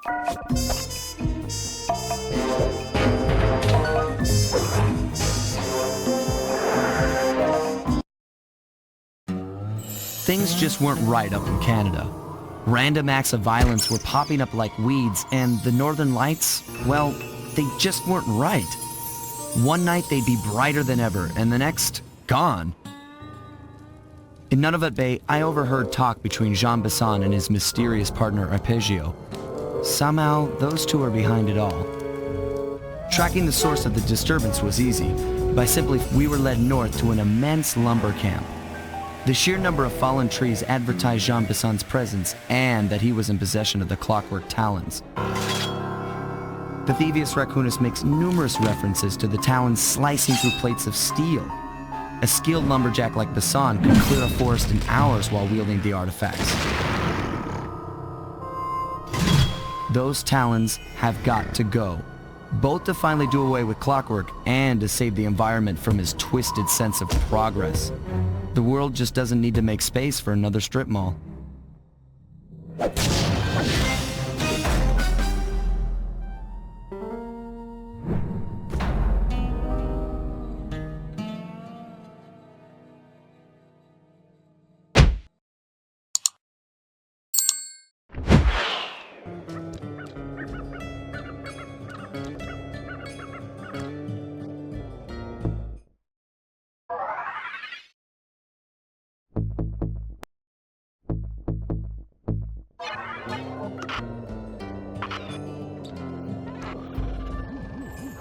Things just weren't right up in Canada. Random acts of violence were popping up like weeds, and the Northern Lights, well, they just weren't right. One night they'd be brighter than ever, and the next, gone. In Nunavut Bay, I overheard talk between Jean Besson and his mysterious partner Arpeggio. Somehow, those two are behind it all. Tracking the source of the disturbance was easy. We were led north to an immense lumber camp. The sheer number of fallen trees advertised Jean Besson's presence and that he was in possession of the clockwork talons. The Thievius Raccoonus makes numerous references to the talons slicing through plates of steel. A skilled lumberjack like Besson could clear a forest in hours while wielding the artifacts. Those talons have got to go, both to finally do away with clockwork and to save the environment from his twisted sense of progress. The world just doesn't need to make space for another strip mall.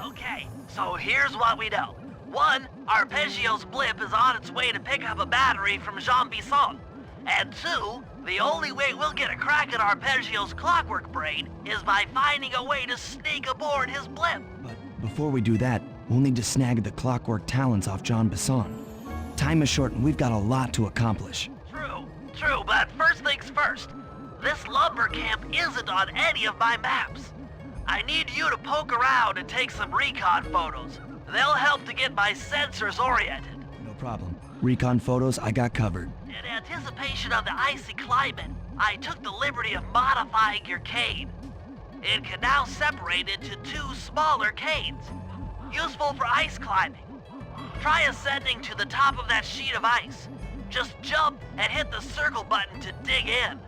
Okay, so here's what we know. 1, Arpeggio's blip is on its way to pick up a battery from Jean Besson. And 2, the only way we'll get a crack at Arpeggio's clockwork brain is by finding a way to sneak aboard his blip. But before we do that, we'll need to snag the clockwork talons off Jean Besson. Time is short and we've got a lot to accomplish. True, but first things first. This lumber camp isn't on any of my maps. I need you to poke around and take some recon photos. They'll help to get my sensors oriented. No problem. Recon photos, I got covered. In anticipation of the icy climate, I took the liberty of modifying your cane. It can now separate into 2 smaller canes, useful for ice climbing. Try ascending to the top of that sheet of ice. Just jump and hit the circle button to dig in.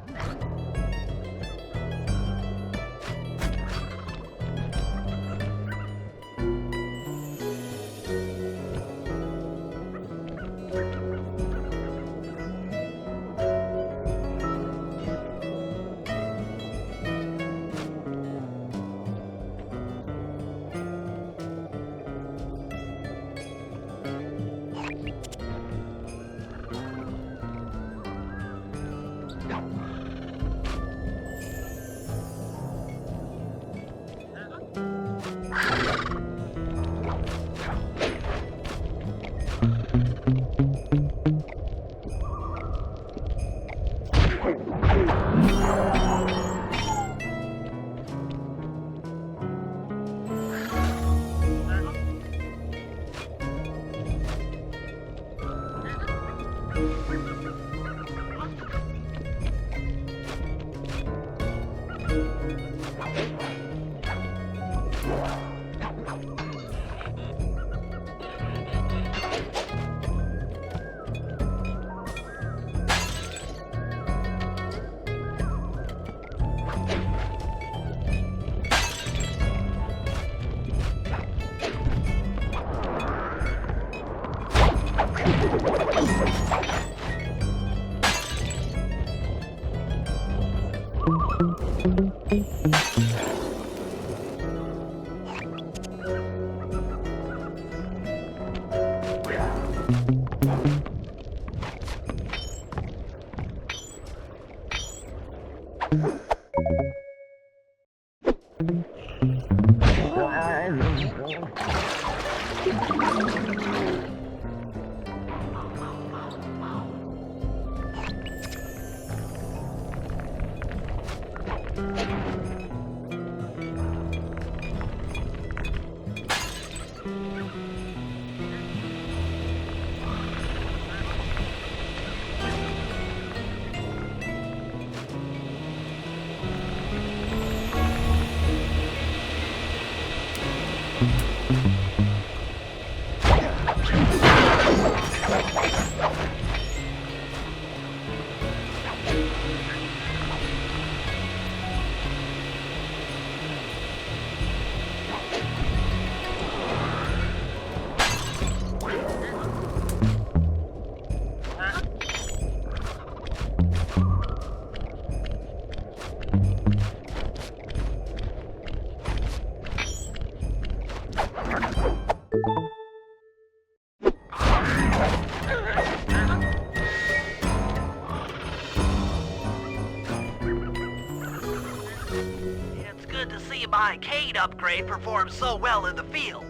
It's good to see my Cade upgrade perform so well in the field.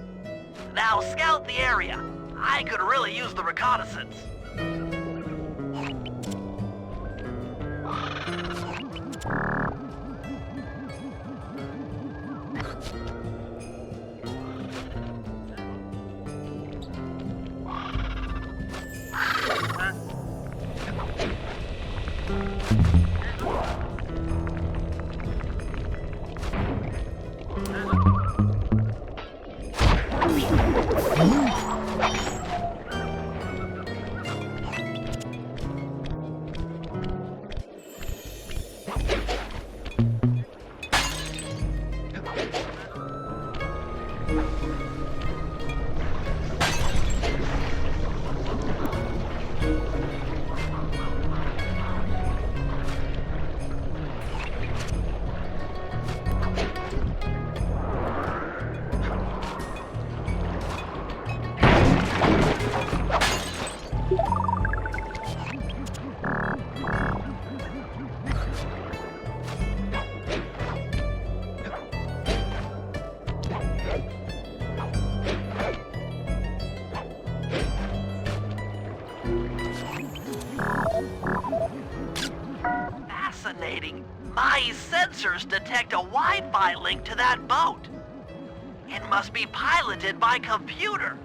Now scout the area. I could really use the reconnaissance. Fascinating. My sensors detect a Wi-Fi link to that boat. It must be piloted by computer.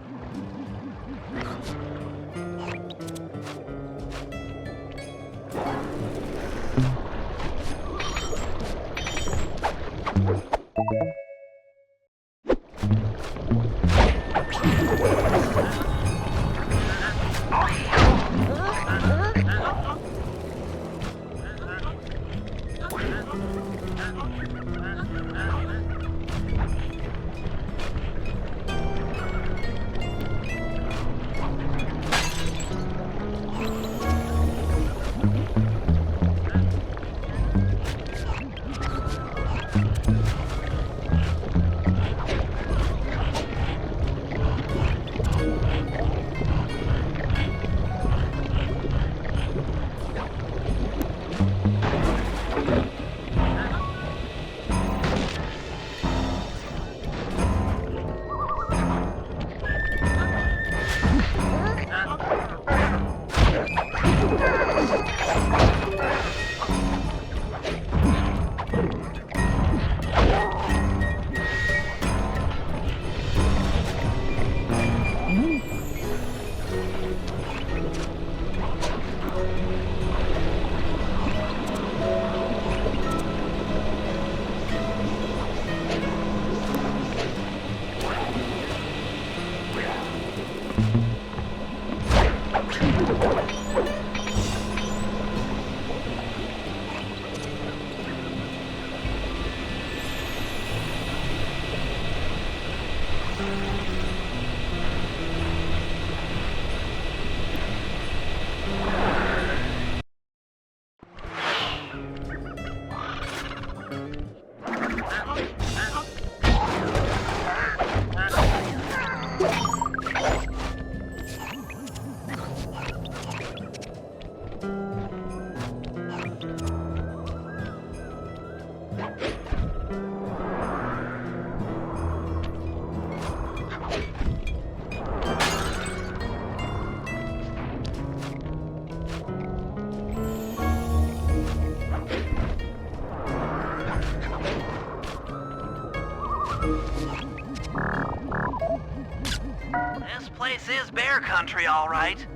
This place is bear country, all right.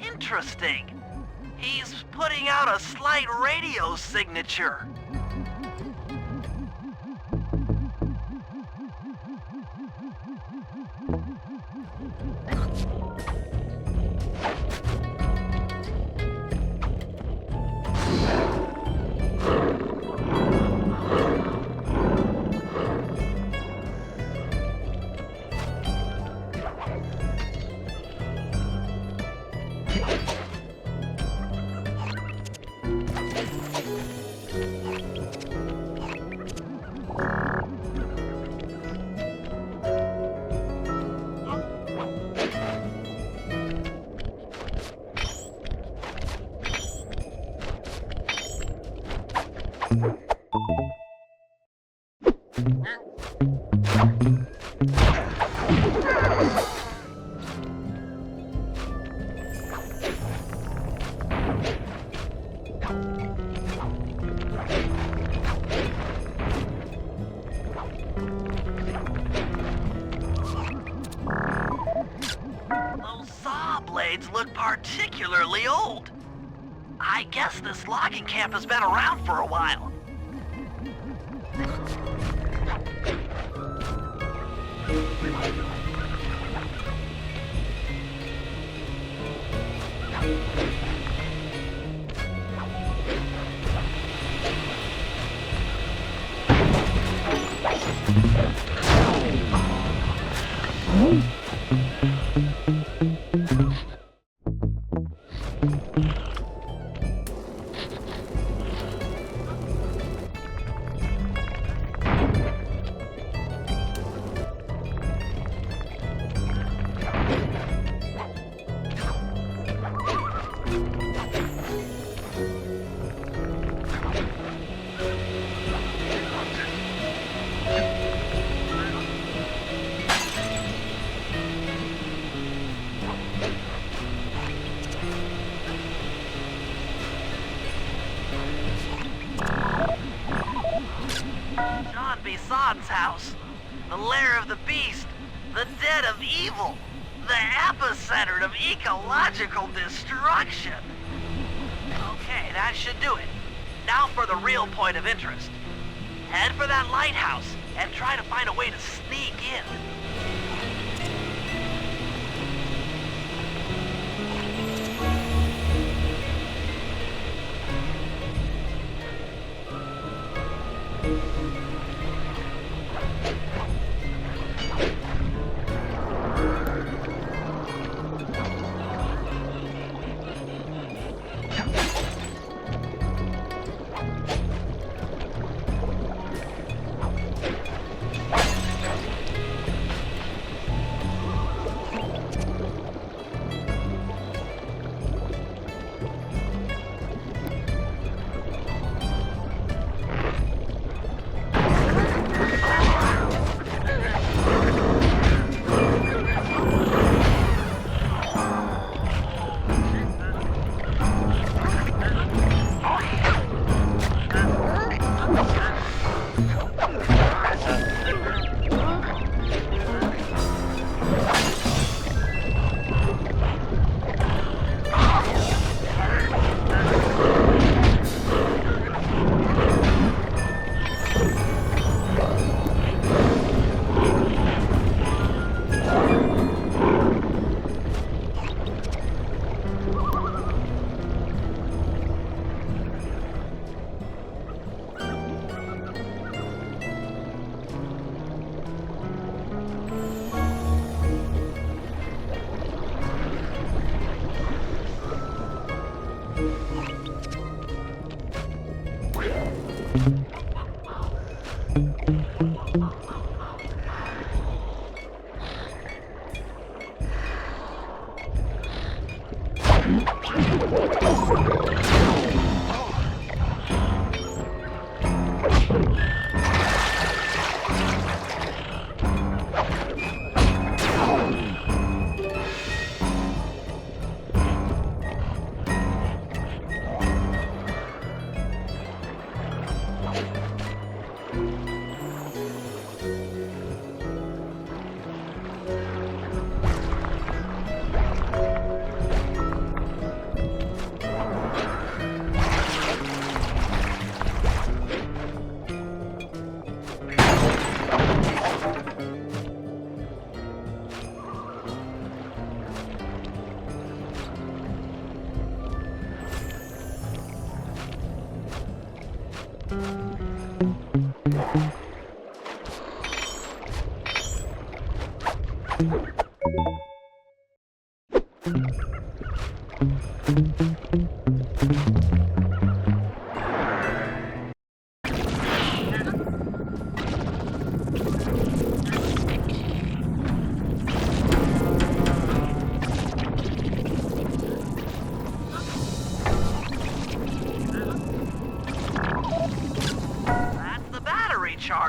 Interesting. He's putting out a slight radio signature. Those saw blades look particularly old. I guess this logging camp has been around for a while. Bison's house, the lair of the beast, the den of evil, the epicenter of ecological destruction. Okay, that should do it. Now for the real point of interest. Head for that lighthouse and try to find a way to sneak in.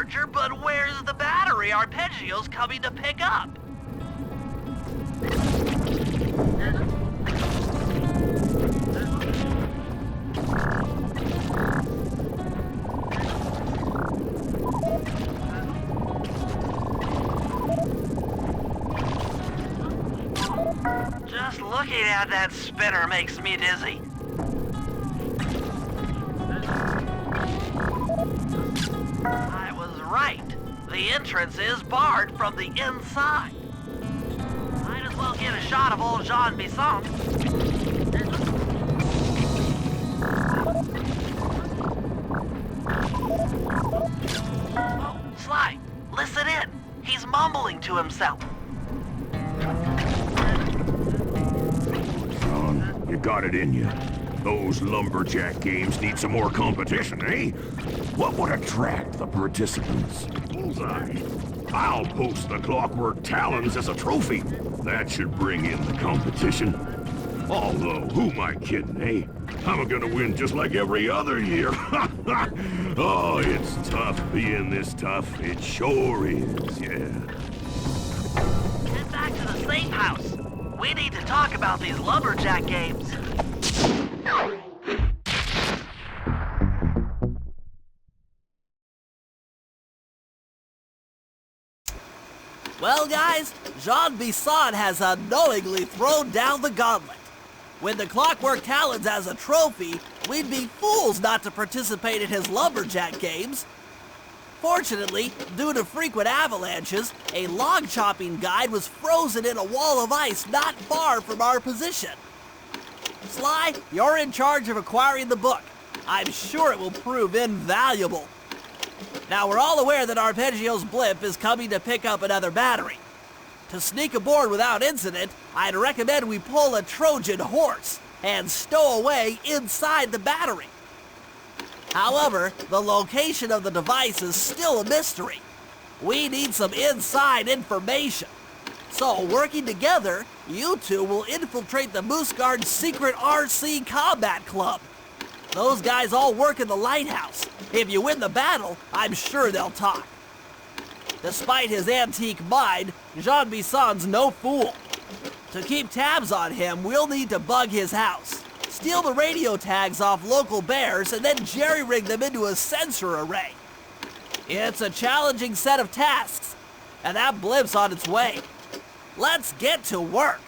charger, but where's the battery Arpeggio's coming to pick up? Just looking at that spinner makes me dizzy. I was right. The entrance is barred from the inside. Might as well get a shot of old Jean Bisson. Oh, Sly, listen in. He's mumbling to himself. Son, you got it in you. Those lumberjack games need some more competition, eh? What would attract the participants? Bullseye. I'll post the Clockwork Talons as a trophy. That should bring in the competition. Although, who am I kidding, eh? I'm gonna win just like every other year. Oh, it's tough being this tough. It sure is, yeah. Head back to the safe house. We need to talk about these lumberjack games. Well, guys, Jean Bisson has unknowingly thrown down the gauntlet. With the Clockwork Talons as a trophy, we'd be fools not to participate in his lumberjack games. Fortunately, due to frequent avalanches, a log chopping guide was frozen in a wall of ice not far from our position. Sly, you're in charge of acquiring the book. I'm sure it will prove invaluable. Now, we're all aware that Arpeggio's blimp is coming to pick up another battery. To sneak aboard without incident, I'd recommend we pull a Trojan horse and stow away inside the battery. However, the location of the device is still a mystery. We need some inside information. So, working together, you two will infiltrate the Moose Guard's secret RC Combat Club. Those guys all work in the lighthouse. If you win the battle, I'm sure they'll talk. Despite his antique mind, Jean Bisson's no fool. To keep tabs on him, we'll need to bug his house, steal the radio tags off local bears, and then jerry-rig them into a sensor array. It's a challenging set of tasks, and that blimp's on its way. Let's get to work.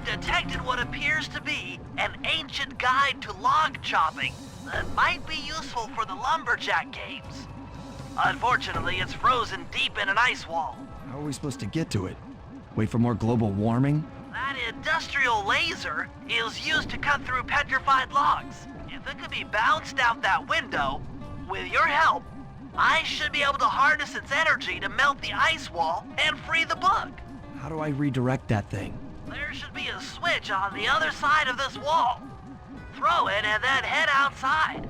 Detected what appears to be an ancient guide to log chopping that might be useful for the lumberjack games. Unfortunately, it's frozen deep in an ice wall. How are we supposed to get to it? Wait for more global warming? That industrial laser is used to cut through petrified logs. If it could be bounced out that window, with your help, I should be able to harness its energy to melt the ice wall and free the book. How do I redirect that thing? There should be a switch on the other side of this wall. Throw it and then head outside.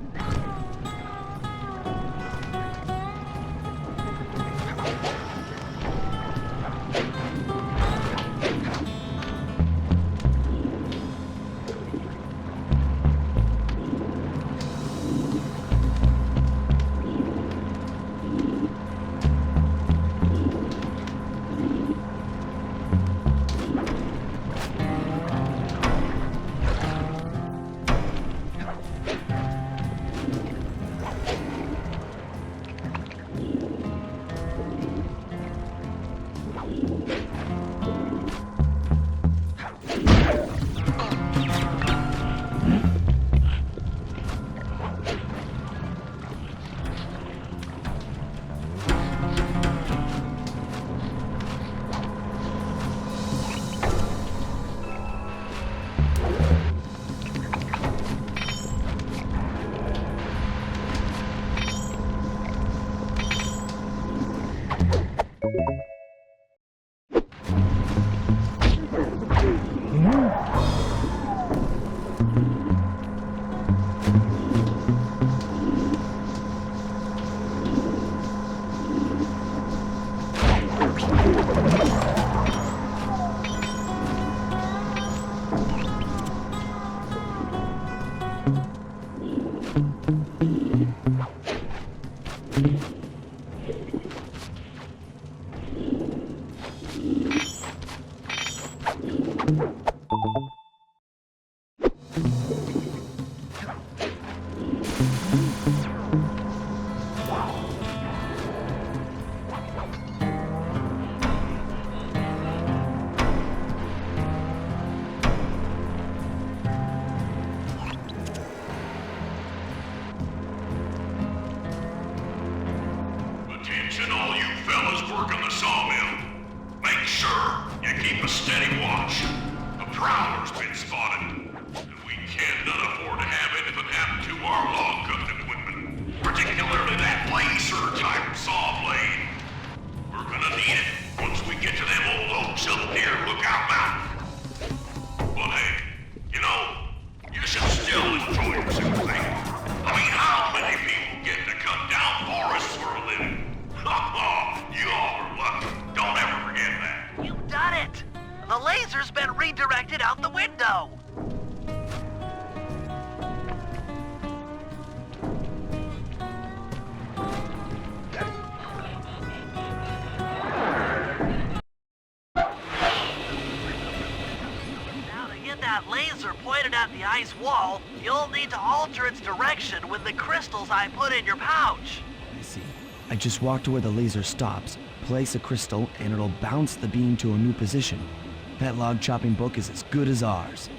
Attention all you fellas working the sawmill. Make sure you keep a steady watch. A prowler's been spotted, and we cannot afford to have anything happen to our log cutting equipment, particularly that laser-type saw blade. We're gonna need it once we get to them old oaks up near Lookout Mountain. But hey, you know, you should still enjoy yourself, thing. I mean, how many people get to cut down forests for a living? You all are lucky. Don't ever forget that. You've done it! The laser's been redirected out the window! Now to get that laser pointed at the ice wall, you'll need to alter its direction with the crystals I put in your pouch. I see. I just walk to where the laser stops, place a crystal, and it'll bounce the beam to a new position. That log chopping book is as good as ours.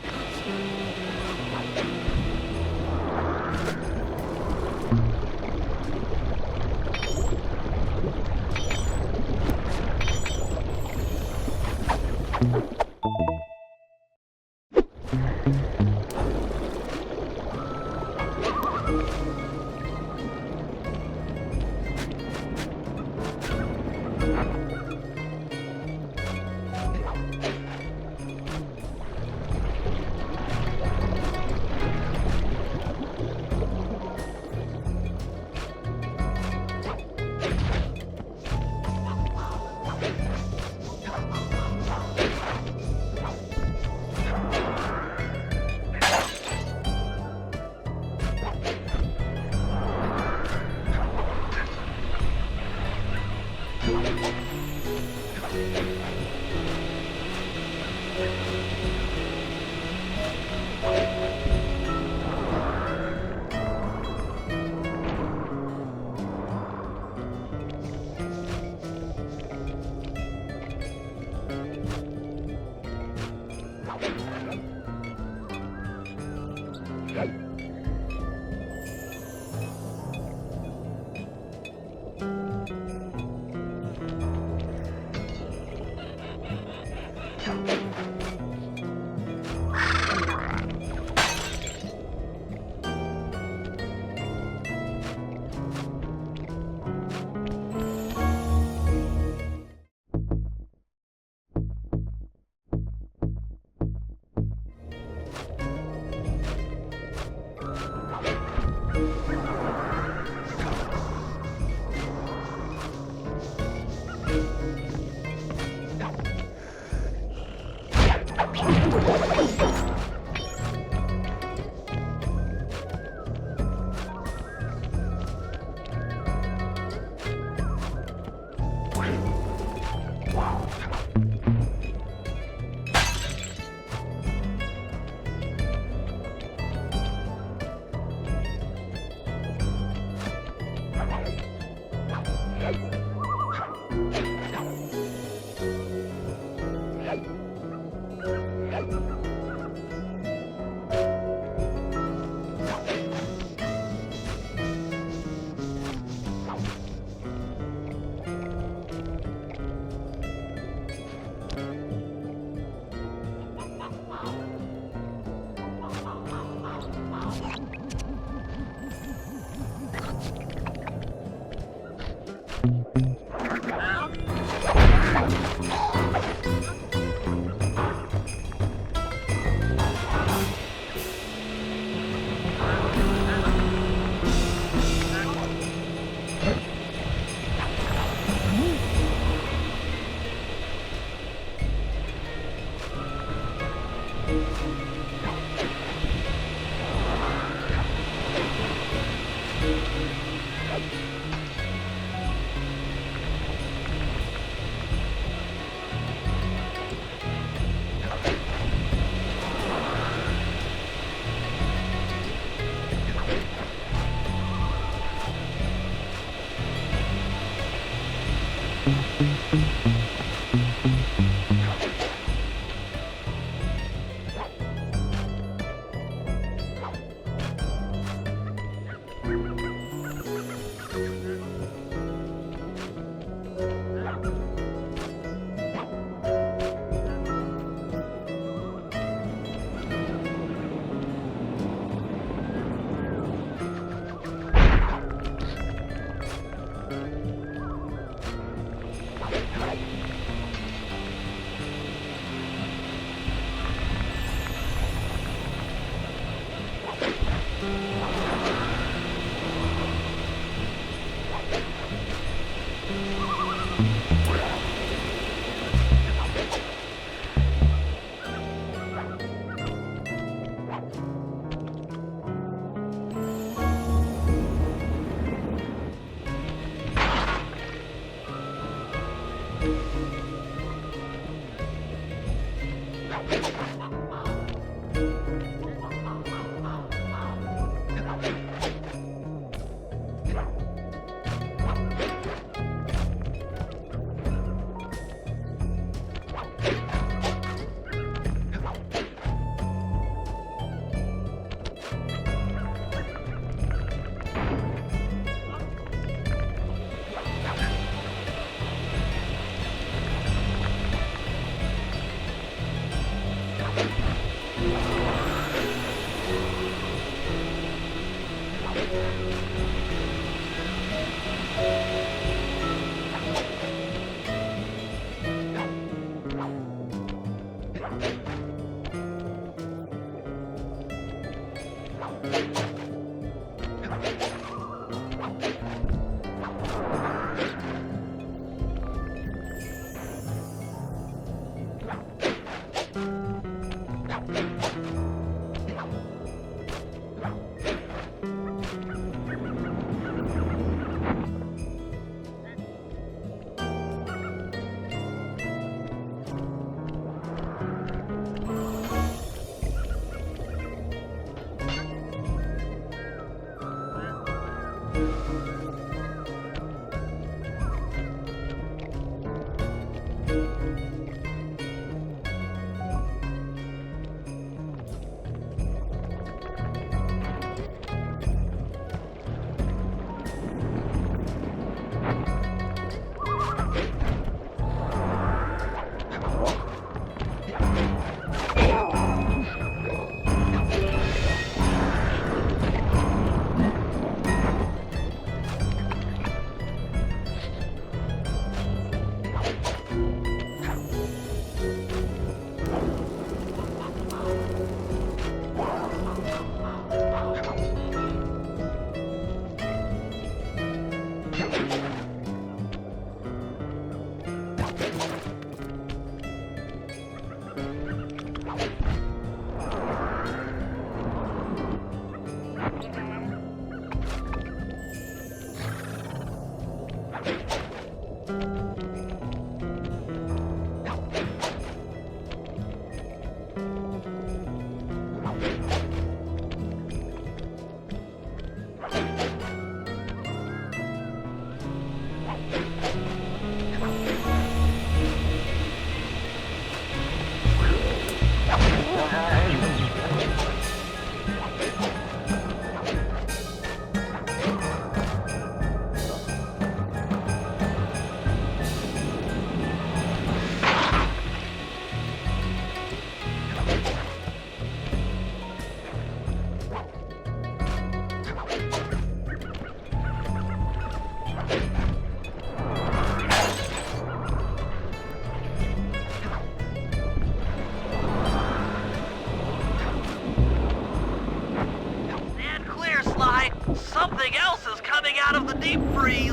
Something else is coming out of the deep freeze.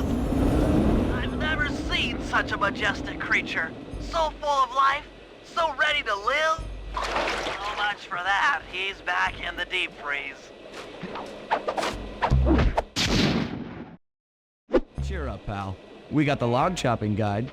I've never seen such a majestic creature. So full of life, so ready to live. So much for that. He's back in the deep freeze. Cheer up, pal. We got the log chopping guide.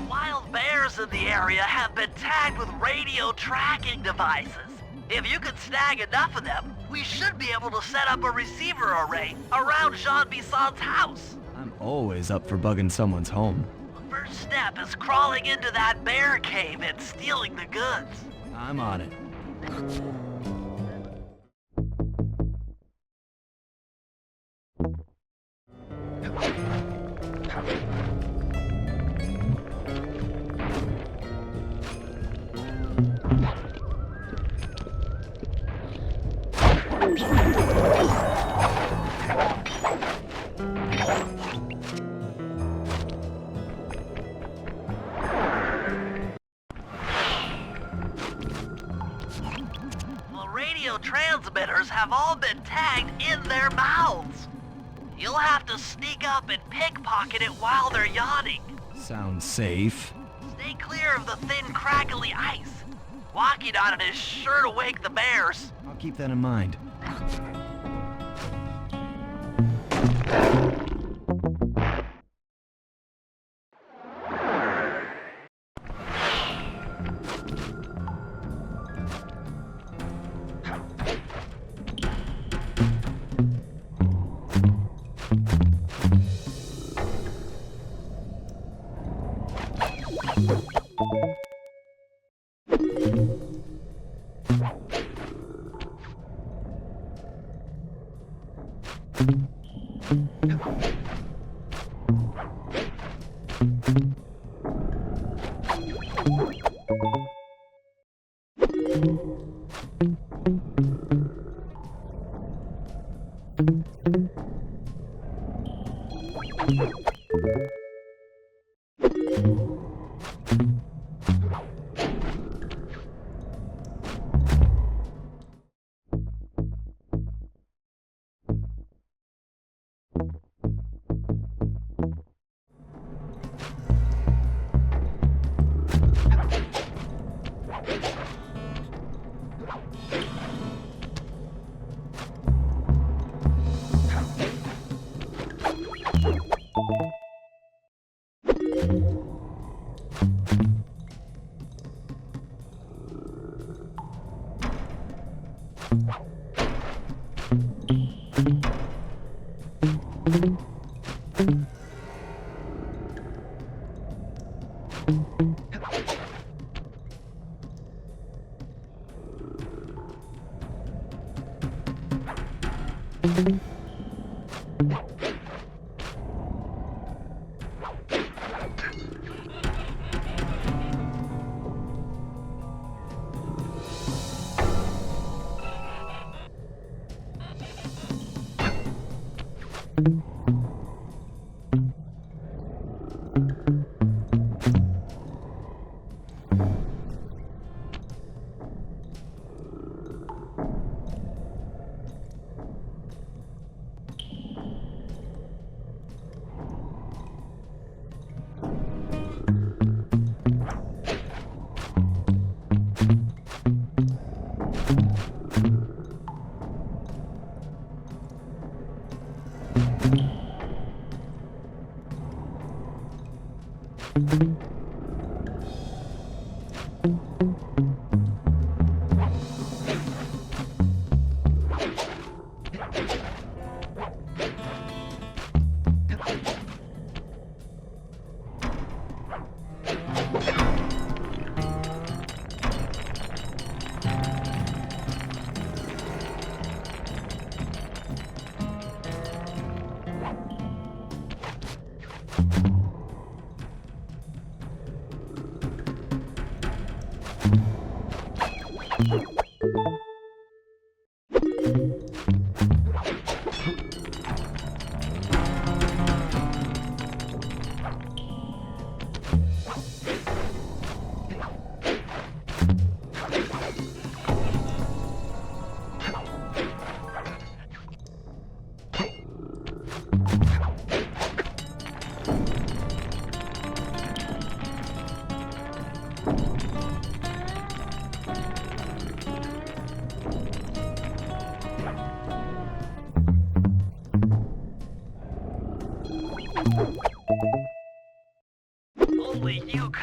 Wild bears in the area have been tagged with radio tracking devices. If you can snag enough of them, we should be able to set up a receiver array around Jean Bisson's house. I'm always up for bugging someone's home. First step is crawling into that bear cave and stealing the goods. I'm on it. The radio transmitters have all been tagged in their mouths. You'll have to sneak up and pickpocket it while they're yawning. Sounds safe. Stay clear of the thin, crackly ice. Walking on it is sure to wake the bears. I'll keep that in mind.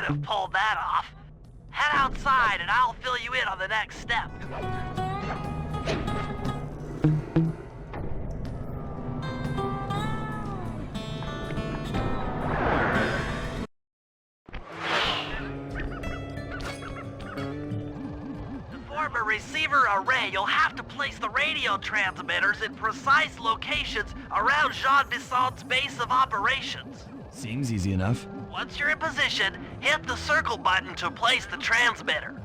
could have pulled that off. Head outside and I'll fill you in on the next step. To form a receiver array, you'll have to place the radio transmitters in precise locations around Jean Bisson's base of operations. Seems easy enough. Once you're in position, hit the circle button to place the transmitter.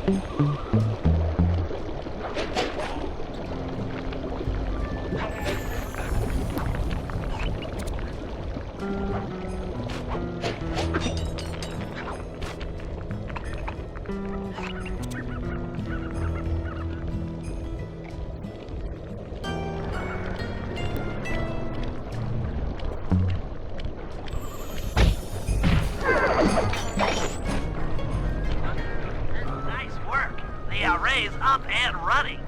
Nice work. The array's up and running.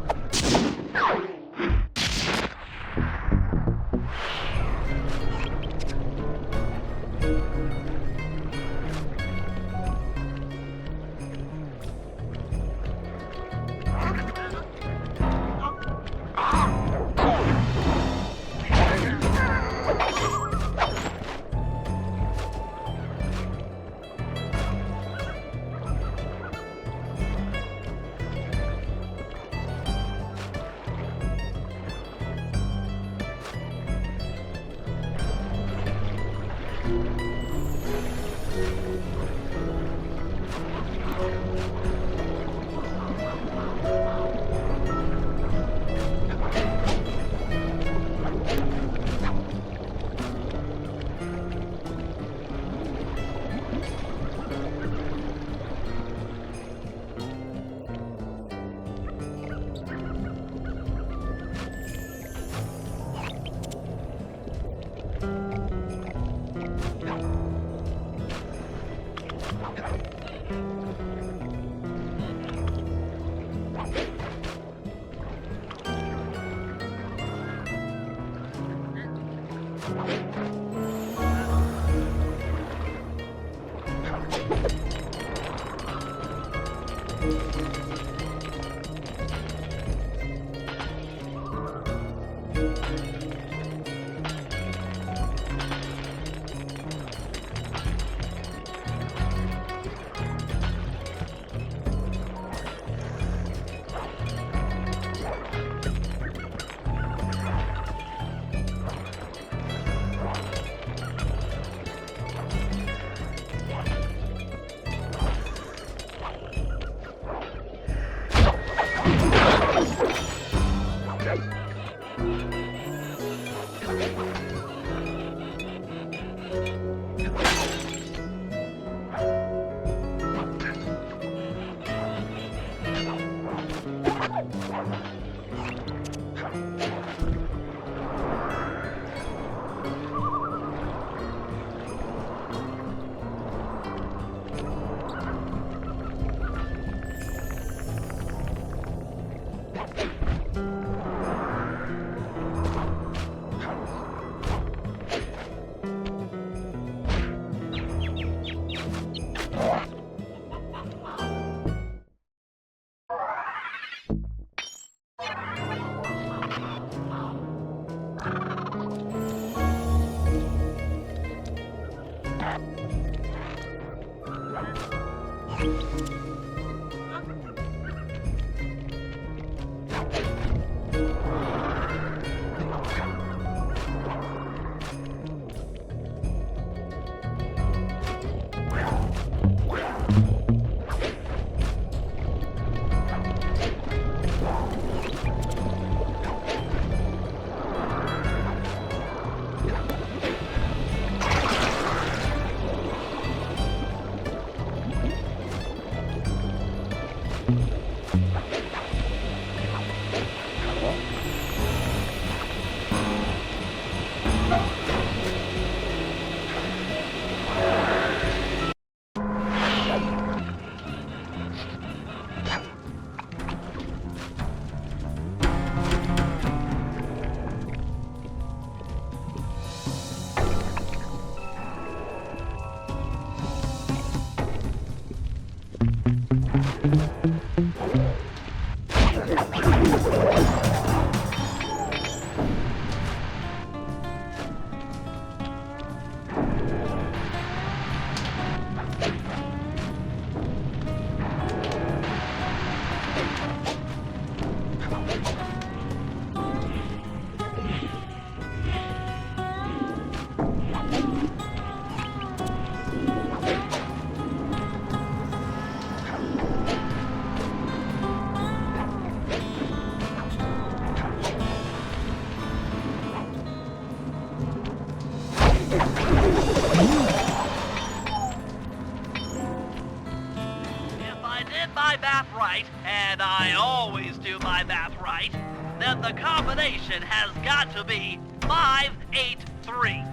right, and I always do my math right, then the combination has got to be 583.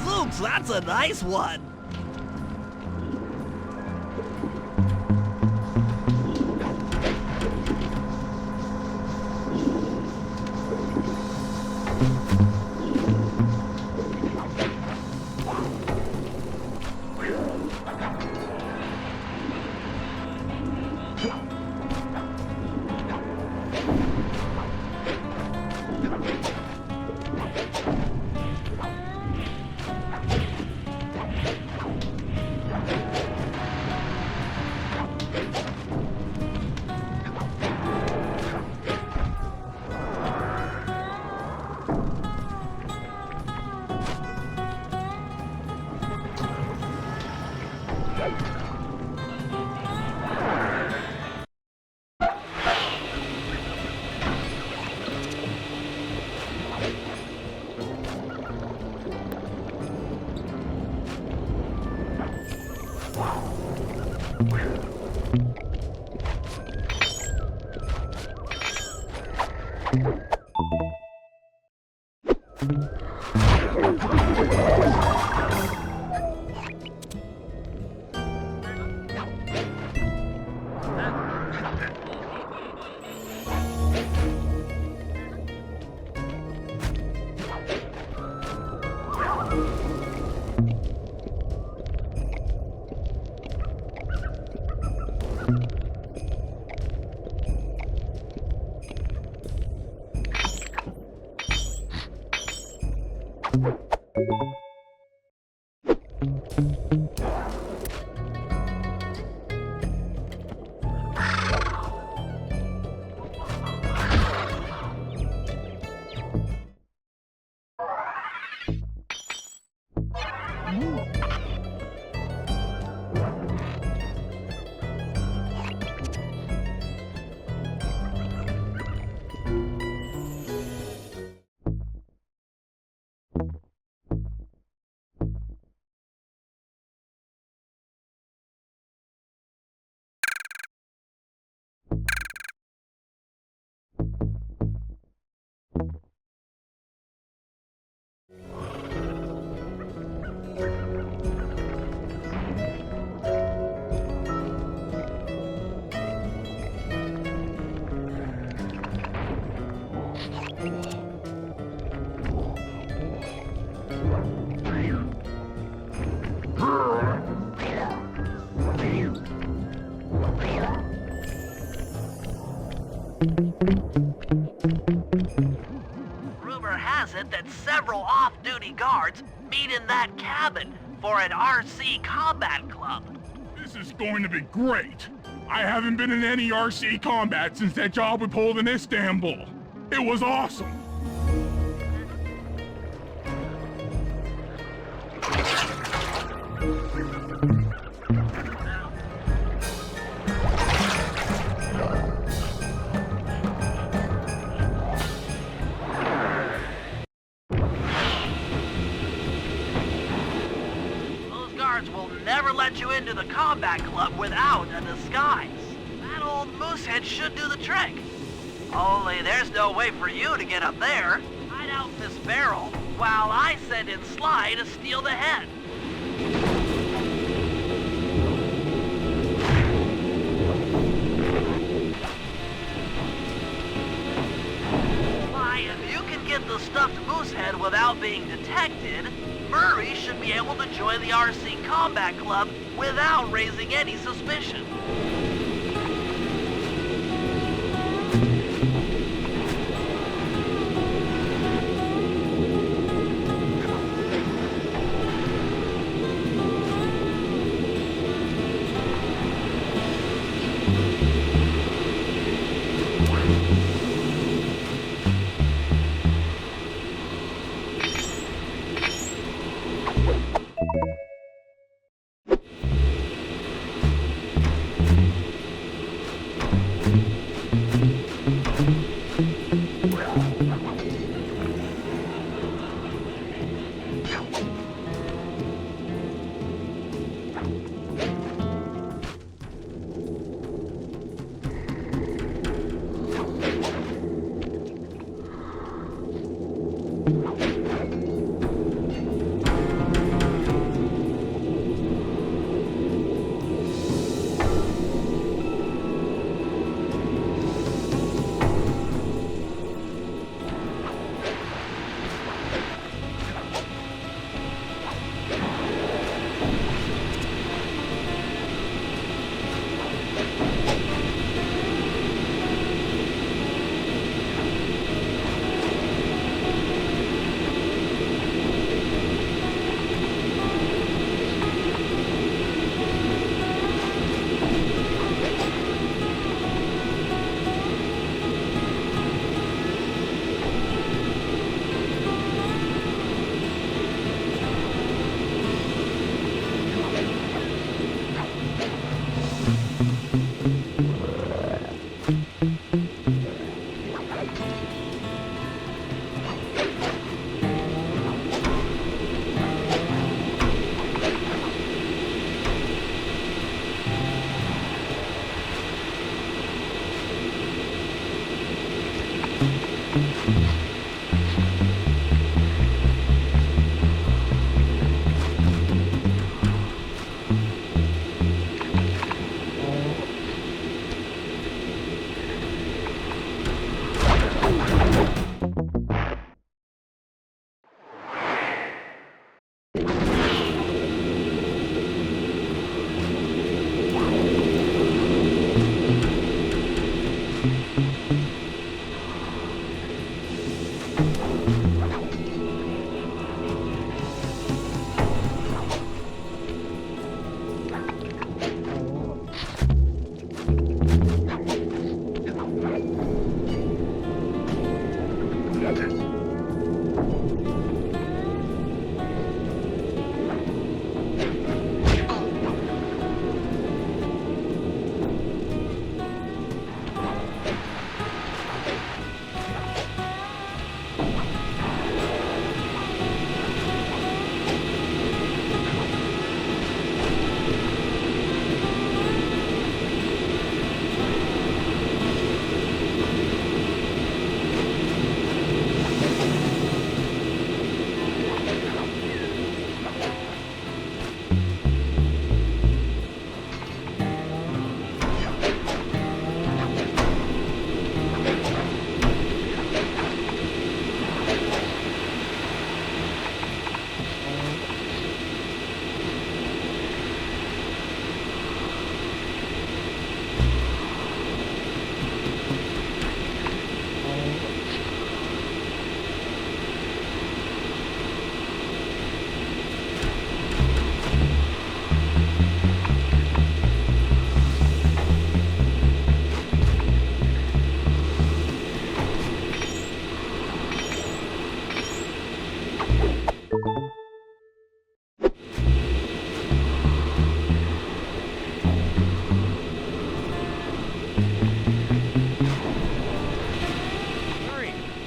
Zooks, that's a nice one. Rumor has it that several off-duty guards meet in that cabin for an RC combat club. This is going to be great. I haven't been in any RC combat since that job we pulled in Istanbul. It was awesome. Will never let you into the combat club without a disguise. That old moosehead should do the trick. Only there's no way for you to get up there. Hide out in this barrel while I send in Sly to steal the head. Why, if you can get the stuffed moosehead without being detected, Murray should be able to join the RC Combat Club without raising any suspicion.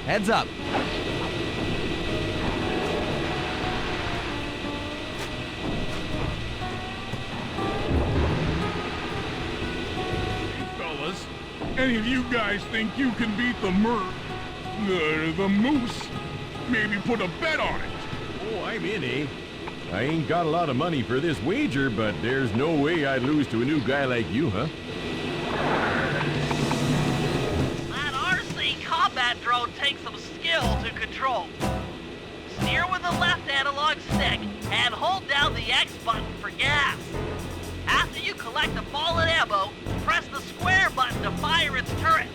Heads up. Fellas, any of you guys think you can beat the moose? Maybe put a bet on it. Oh, I'm in, eh? I ain't got a lot of money for this wager, but there's no way I'd lose to a new guy like you, huh? That RC combat drone takes some skill to control. Steer with the left analog stick and hold down the X button for gas. After you collect the fallen ammo, press the square button to fire its turret.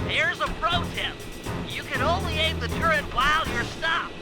Here's a pro tip. You can only aim the turret while you're stopped.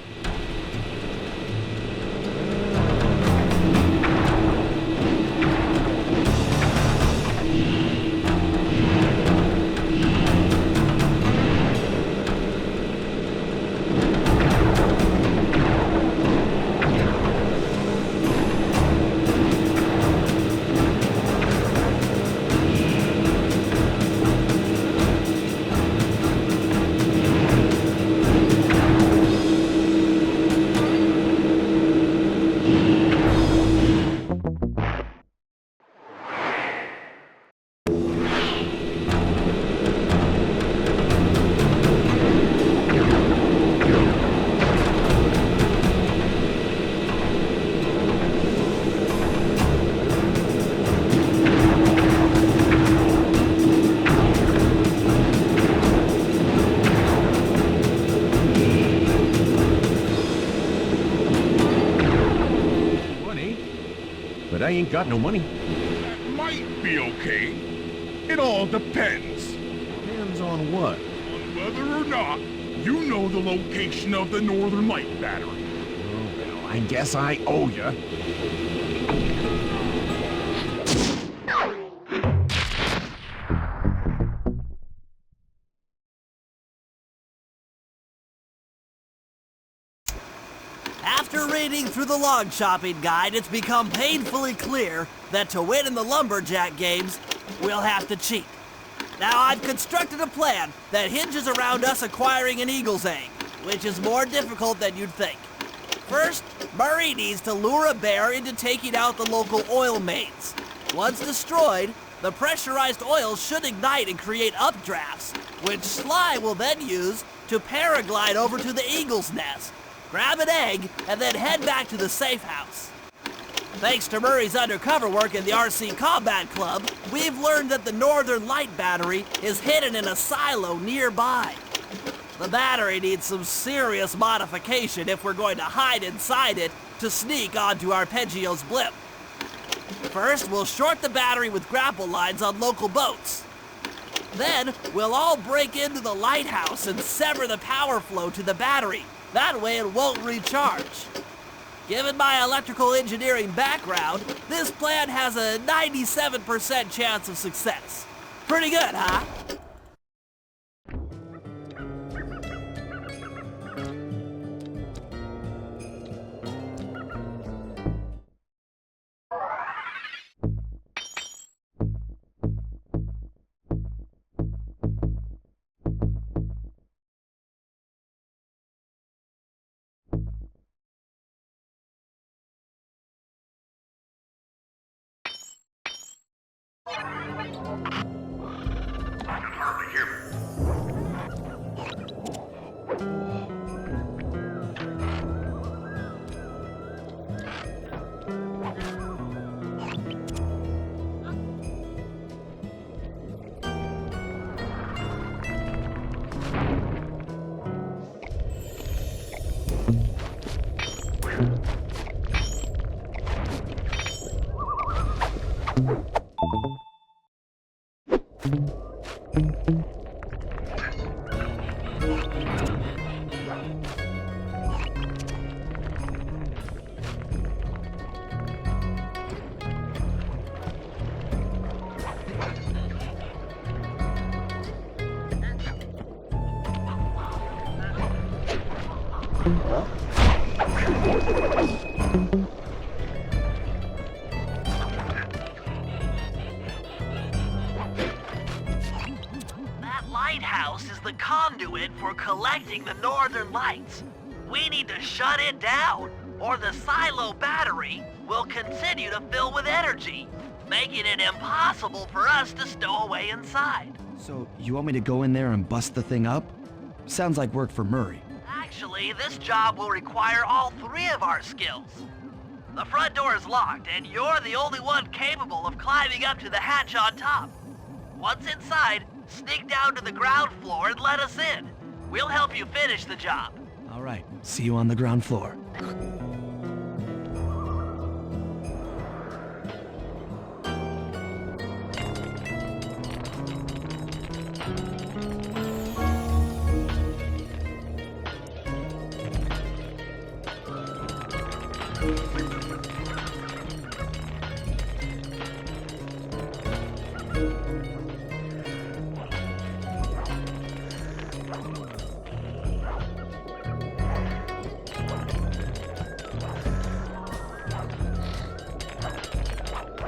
but I ain't got no money. That might be okay. It all depends Depends on what? on whether or not you know the location of the Northern Light battery. Oh, well, I guess I owe ya. After reading through the log shopping guide, it's become painfully clear that to win in the lumberjack games, we'll have to cheat. Now, I've constructed a plan that hinges around us acquiring an eagle's egg, which is more difficult than you'd think. First, Murray needs to lure a bear into taking out the local oil mains. Once destroyed, the pressurized oil should ignite and create updrafts, which Sly will then use to paraglide over to the eagle's nest, grab an egg, and then head back to the safe house. Thanks to Murray's undercover work in the RC Combat Club, we've learned that the Northern Light battery is hidden in a silo nearby. The battery needs some serious modification if we're going to hide inside it to sneak onto Arpeggio's blimp. First, we'll short the battery with grapple lines on local boats. Then, we'll all break into the lighthouse and sever the power flow to the battery. That way it won't recharge. Given my electrical engineering background, this plan has a 97% chance of success. Pretty good, huh? That lighthouse is the conduit for collecting the northern lights. We need to shut it down, or the silo battery will continue to fill with energy, making it impossible for us to stow away inside. So, you want me to go in there and bust the thing up? Sounds like work for Murray. Actually, this job will require all three of our skills. The front door is locked, and you're the only one capable of climbing up to the hatch on top. Once inside, sneak down to the ground floor and let us in. We'll help you finish the job. All right, see you on the ground floor.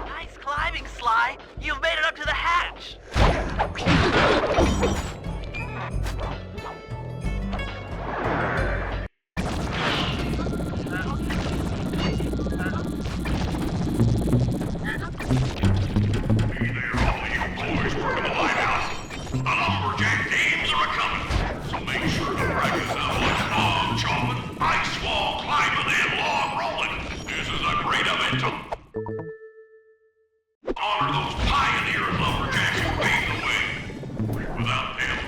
Nice climbing, Sly. You've made it up to the hatch. Honor those pioneer lumberjacks who paved the way. Without them,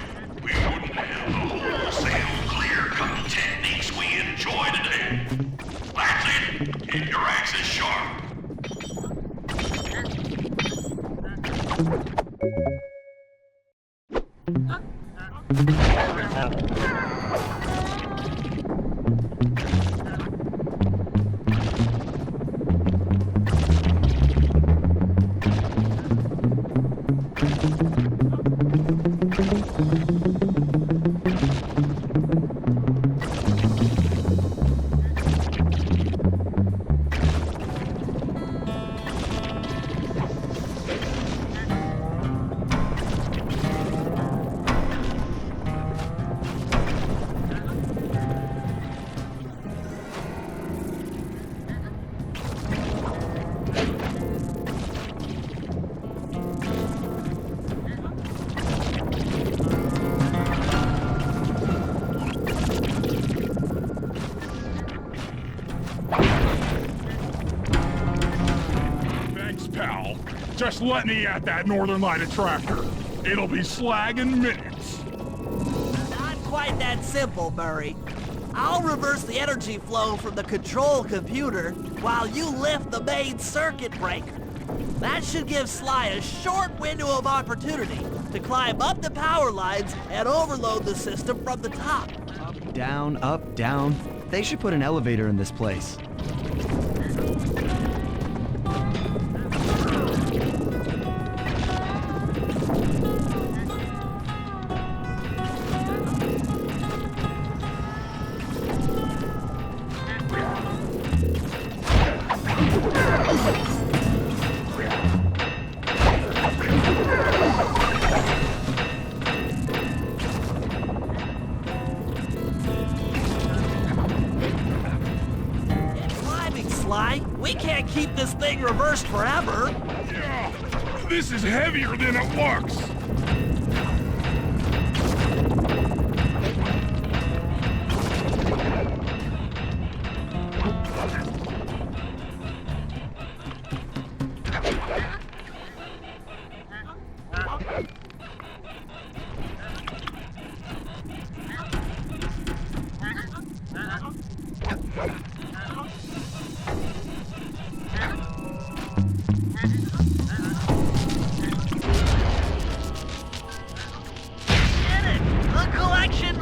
we wouldn't have the wholesale clear-cutting techniques we enjoy today. That's it. Keep your axes sharp. Pal, just let me at that Northern Light attractor. It'll be slag in minutes. Not quite that simple, Murray. I'll reverse the energy flow from the control computer while you lift the main circuit breaker. That should give Sly a short window of opportunity to climb up the power lines and overload the system from the top. Down, up, down. They should put an elevator in this place. We can't keep this thing reversed forever. Yeah, this is heavier than it looks.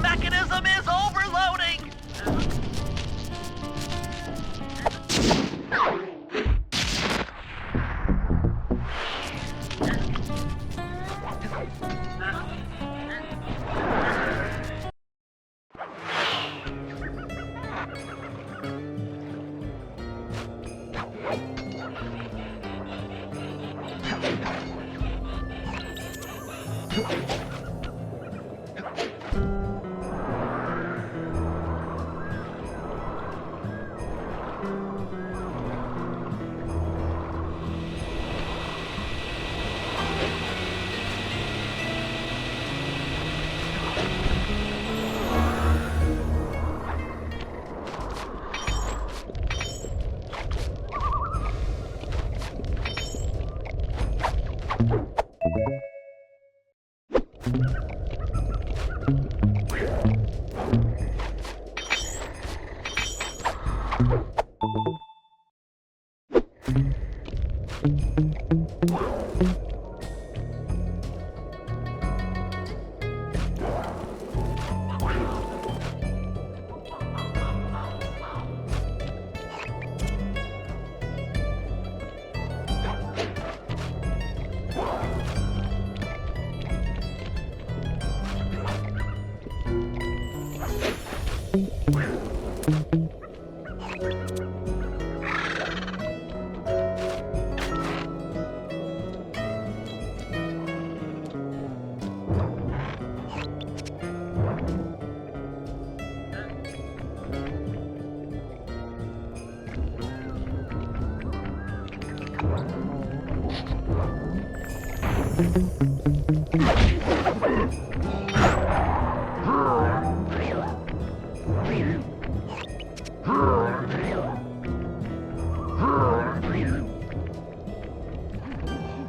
Mechanism is overloading!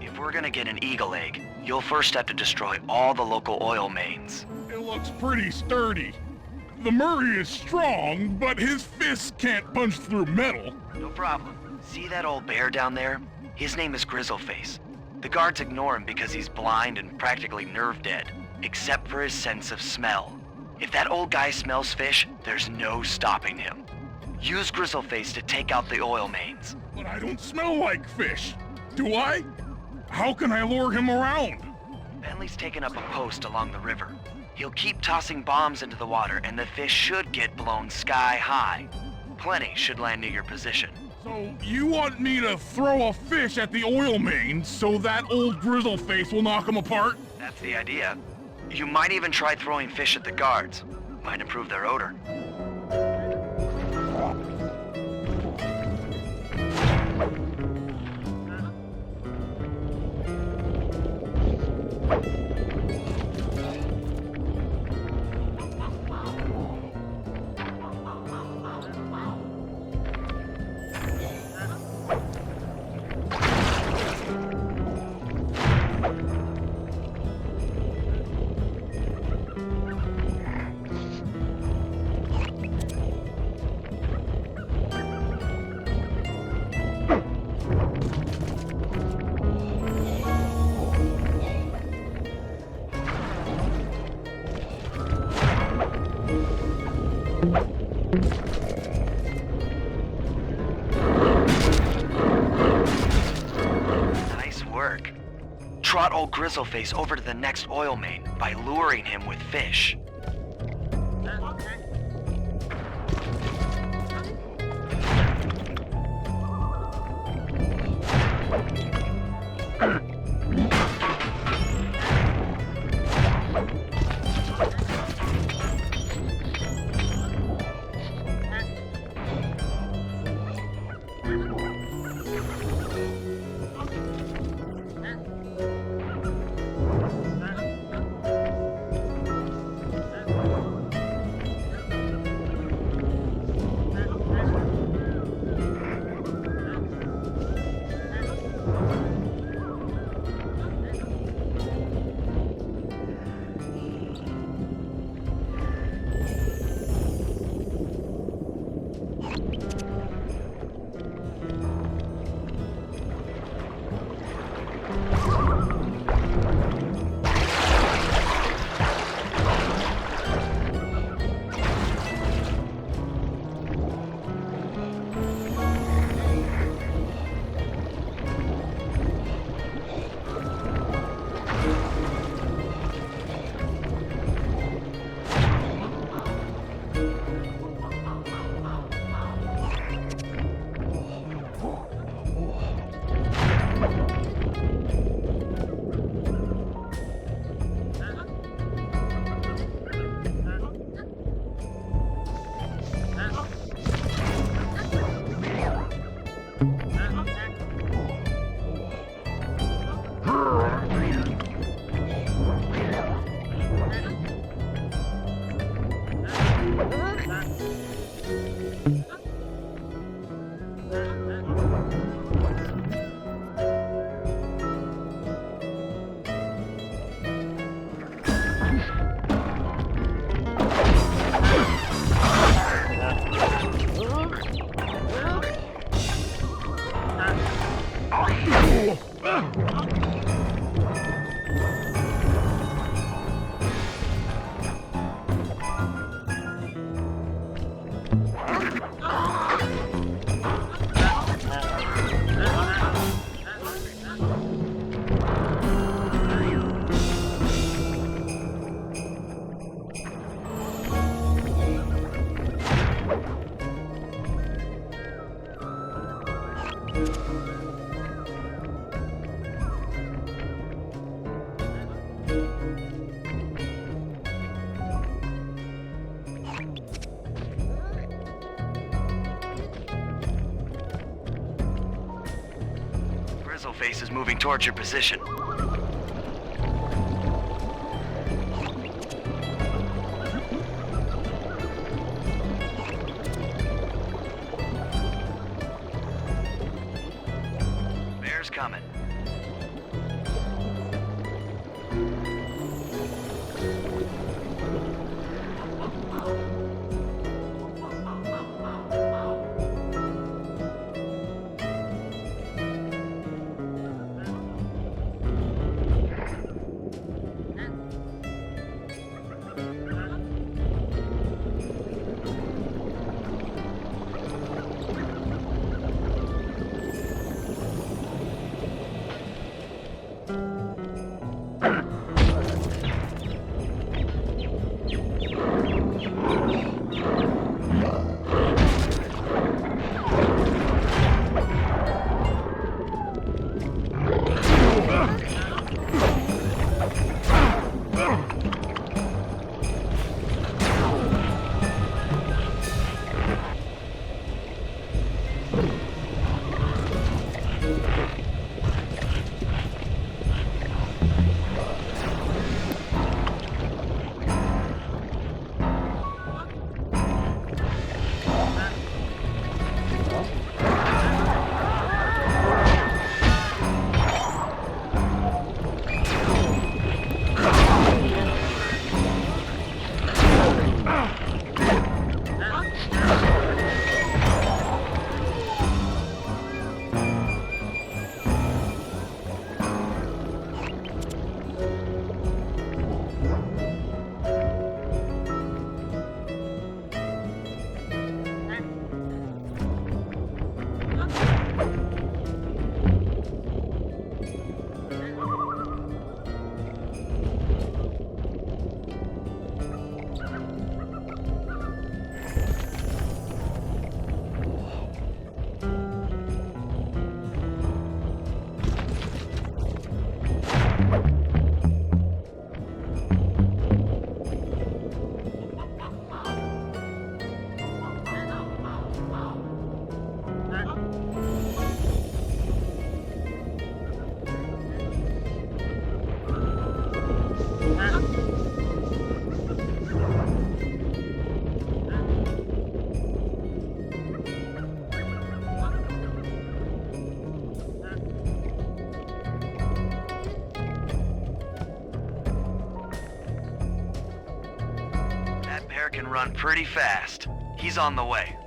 If we're gonna get an eagle egg, you'll first have to destroy all the local oil mains. It looks pretty sturdy. The Murray is strong, but his fists can't punch through metal. No problem. See that old bear down there? His name is Grizzleface. The guards ignore him because he's blind and practically nerve dead, except for his sense of smell. If that old guy smells fish, there's no stopping him. Use Grizzleface to take out the oil mains. But I don't smell like fish, do I? How can I lure him around? Bentley's taken up a post along the river. He'll keep tossing bombs into the water and the fish should get blown sky high. Plenty should land near your position. So you want me to throw a fish at the oil mains so that old Grizzleface will knock him apart? That's the idea. You might even try throwing fish at the guards. Might improve their odor. Nice work. Trot old Grizzleface over to the next oil main by luring him with fish. Grizzleface is moving towards your position. Bear's coming. run pretty fast. He's on the way.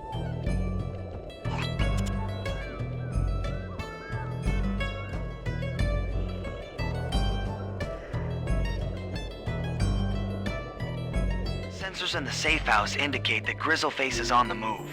Sensors in the safe house indicate that Grizzleface is on the move.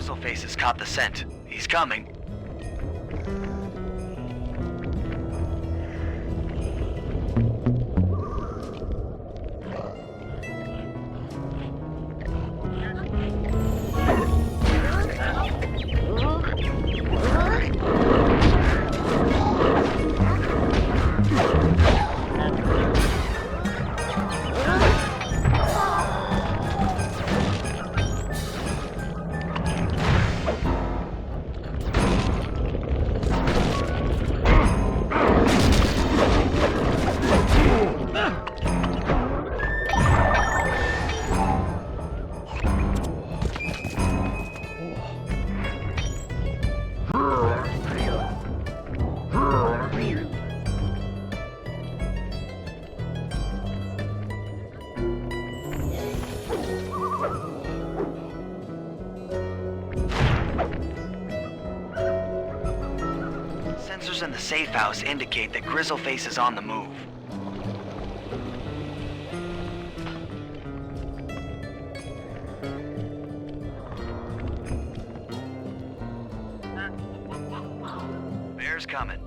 Grizzleface has caught the scent. He's coming. Sensors in the safe house indicate that Grizzleface is on the move. Bear's coming.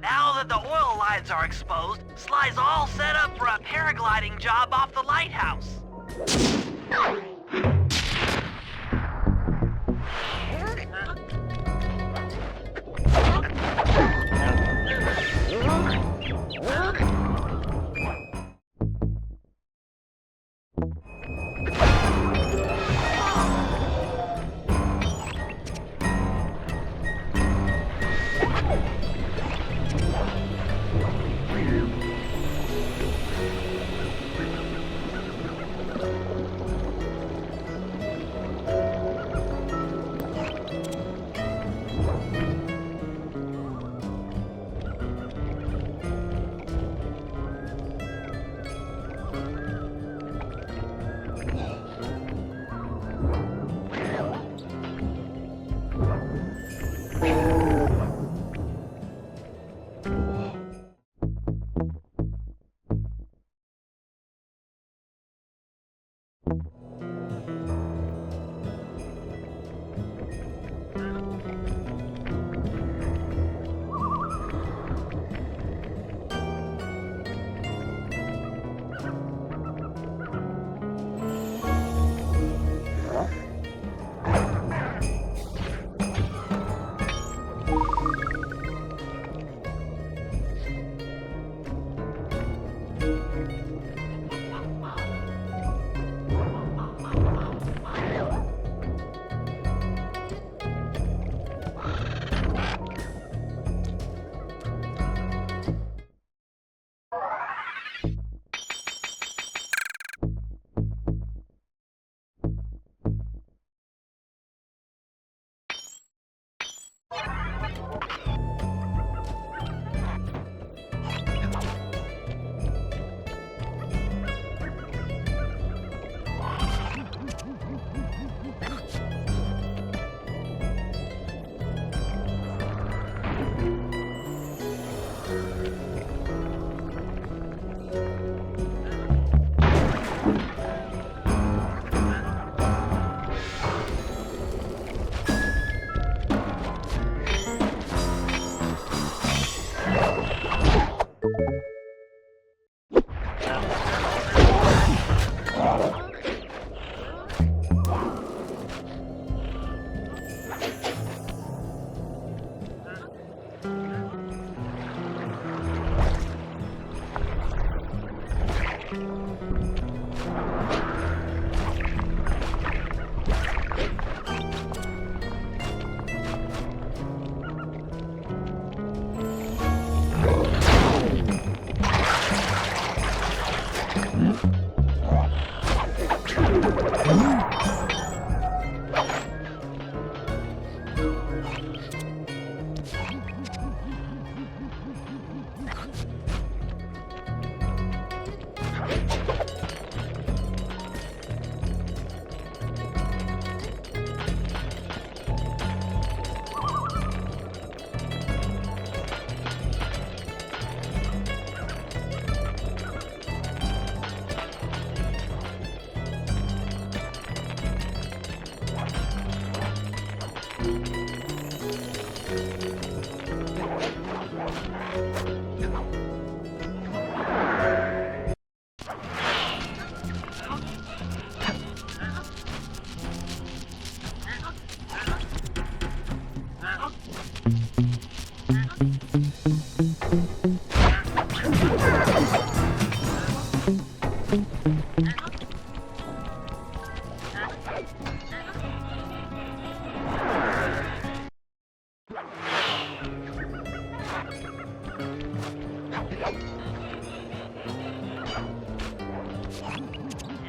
Now that the oil lines are exposed, Sly's all set up for a paragliding job off the lighthouse.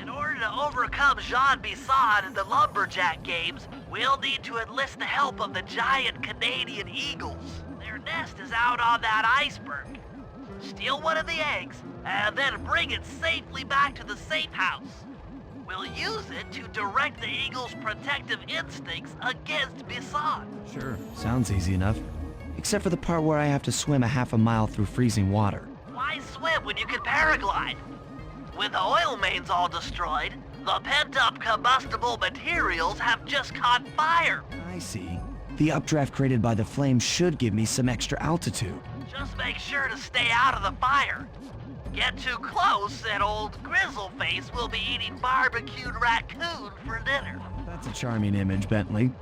In order to overcome Jean Bisson in the lumberjack games, we'll need to enlist the help of the giant Canadian eagles. Their nest is out on that iceberg. Steal one of the eggs, and then bring it safely back to the safe house. We'll use it to direct the eagle's protective instincts against Bisson. Sure, sounds easy enough. Except for the part where I have to swim a half a mile through freezing water. Why swim when you can paraglide? With the oil mains all destroyed, the pent-up combustible materials have just caught fire. I see. The updraft created by the flame should give me some extra altitude. Just make sure to stay out of the fire. Get too close and old Grizzleface will be eating barbecued raccoon for dinner. That's a charming image, Bentley.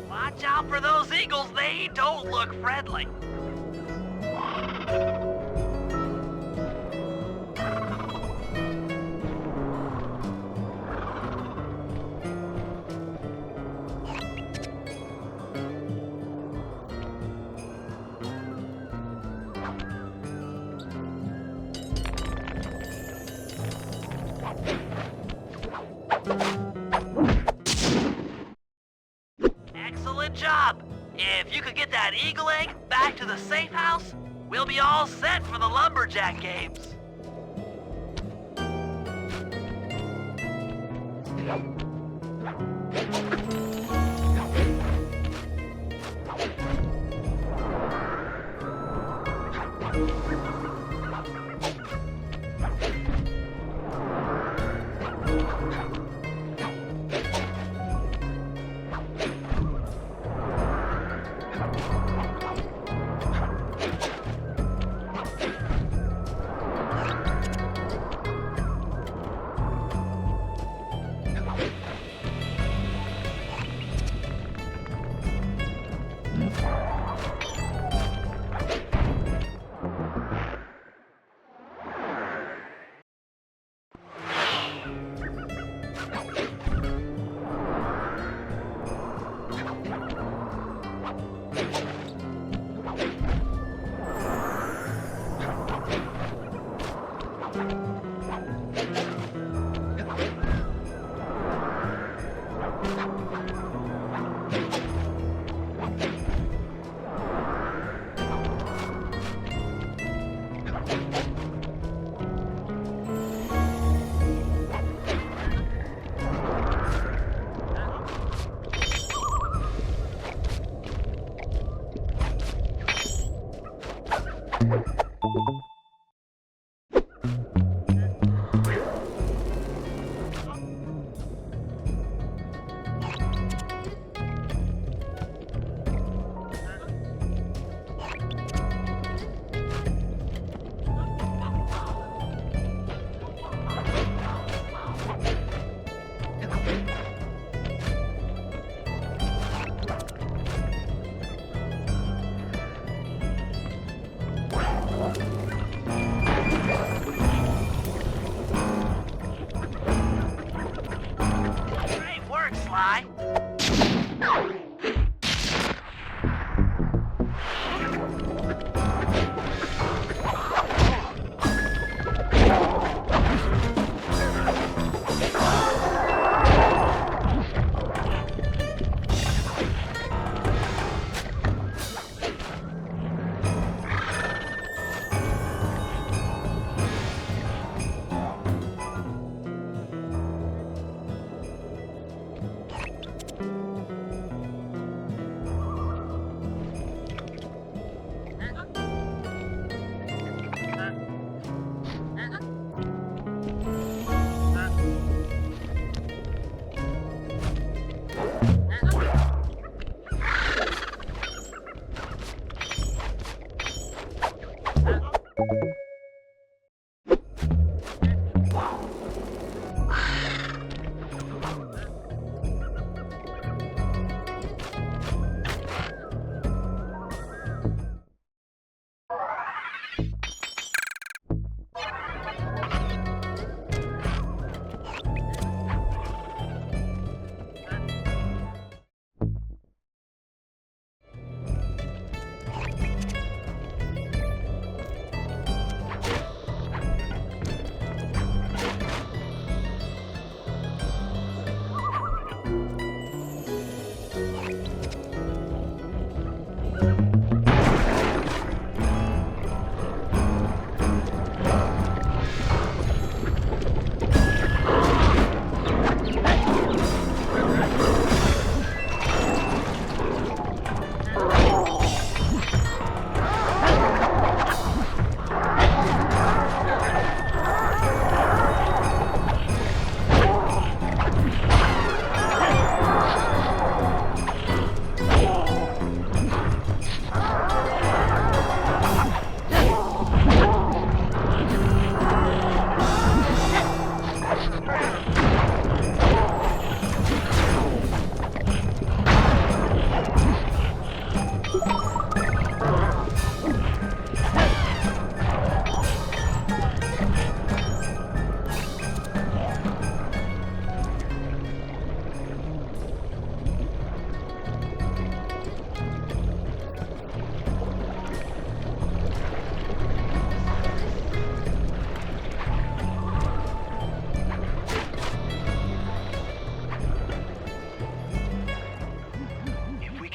Watch out for those eagles, they don't look friendly. Excellent job! If you could get that eagle egg back to the safe house, we'll be all set for the lumberjack games.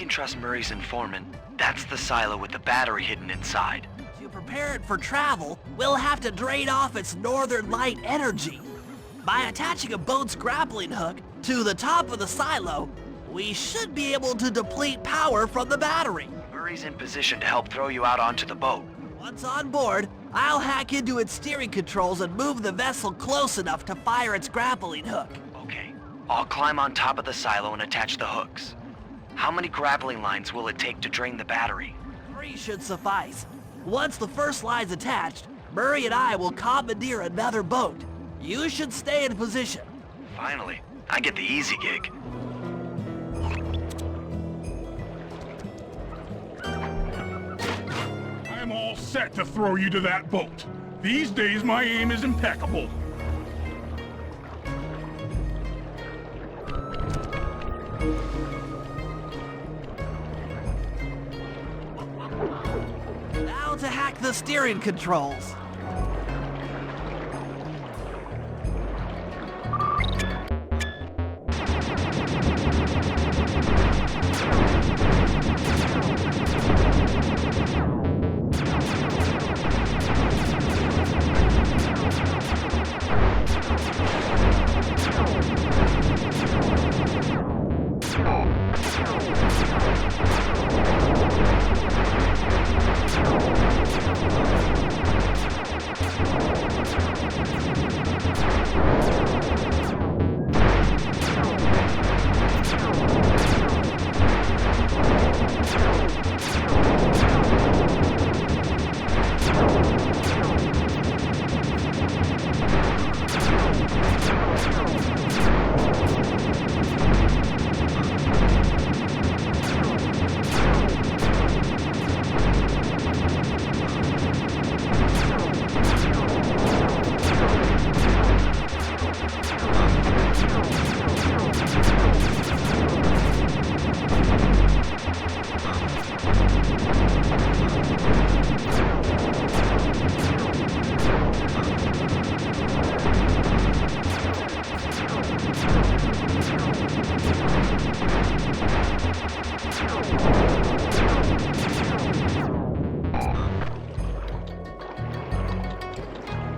Trust Murray's informant. That's the silo with the battery hidden inside. To prepare it for travel, we'll have to drain off its northern light energy. By attaching a boat's grappling hook to the top of the silo, we should be able to deplete power from the battery. Murray's in position to help throw you out onto the boat. Once on board, I'll hack into its steering controls and move the vessel close enough to fire its grappling hook. Okay. I'll climb on top of the silo and attach the hooks. How many grappling lines will it take to drain the battery? 3 should suffice. Once the first line's attached, Murray and I will commandeer another boat. You should stay in position. Finally, I get the easy gig. I'm all set to throw you to that boat. These days, my aim is impeccable. Now to hack the steering controls.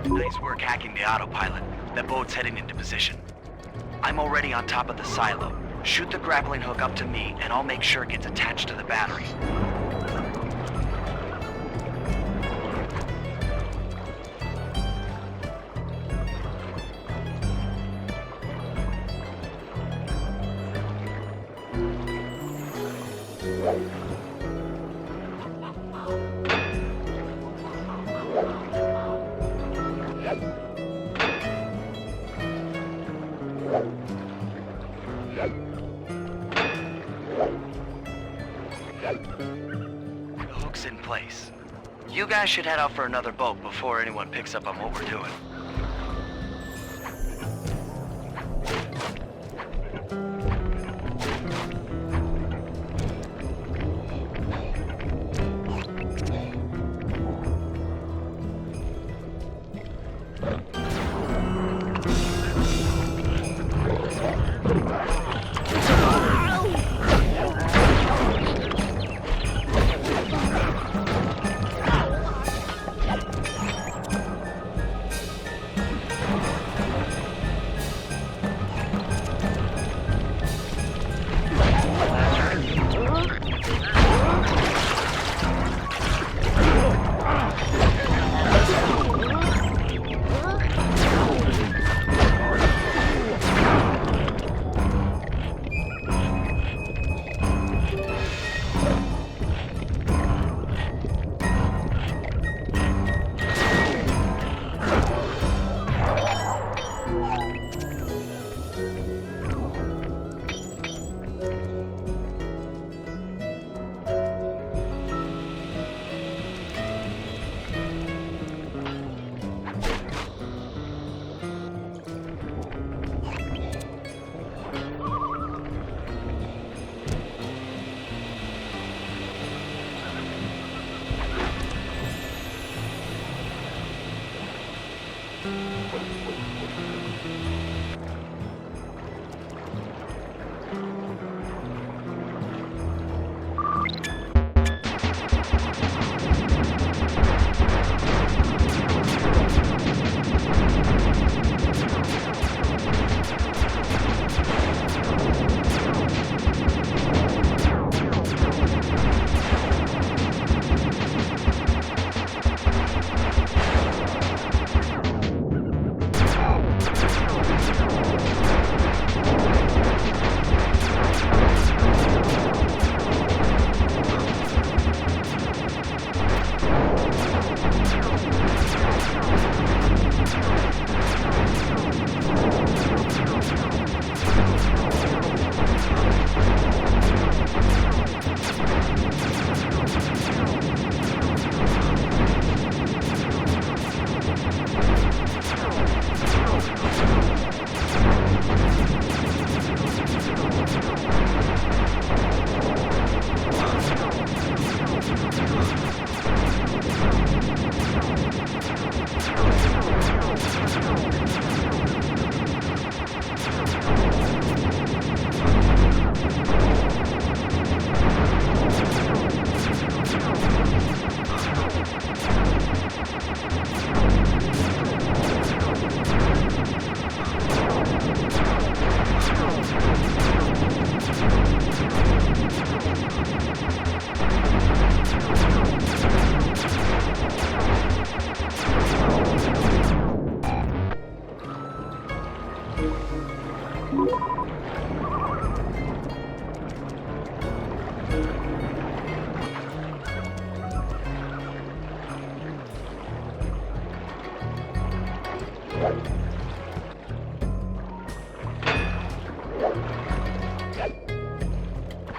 Nice work hacking the autopilot. The boat's heading into position. I'm already on top of the silo. Shoot the grappling hook up to me, and I'll make sure it gets attached to the battery. place. You guys should head out for another boat before anyone picks up on what we're doing.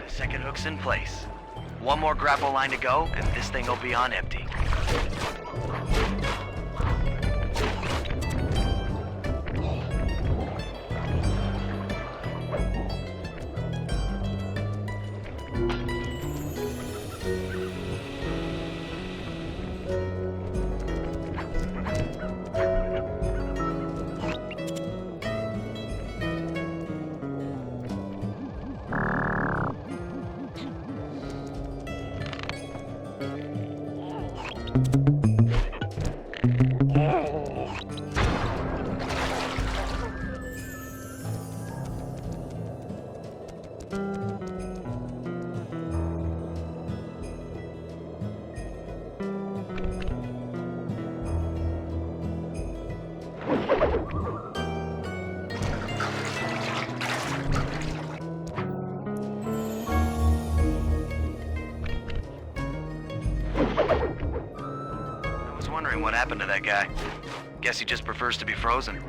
Second hook's in place. One more grapple line to go, and this thing will be on empty. What happened to that guy? Guess he just prefers to be frozen.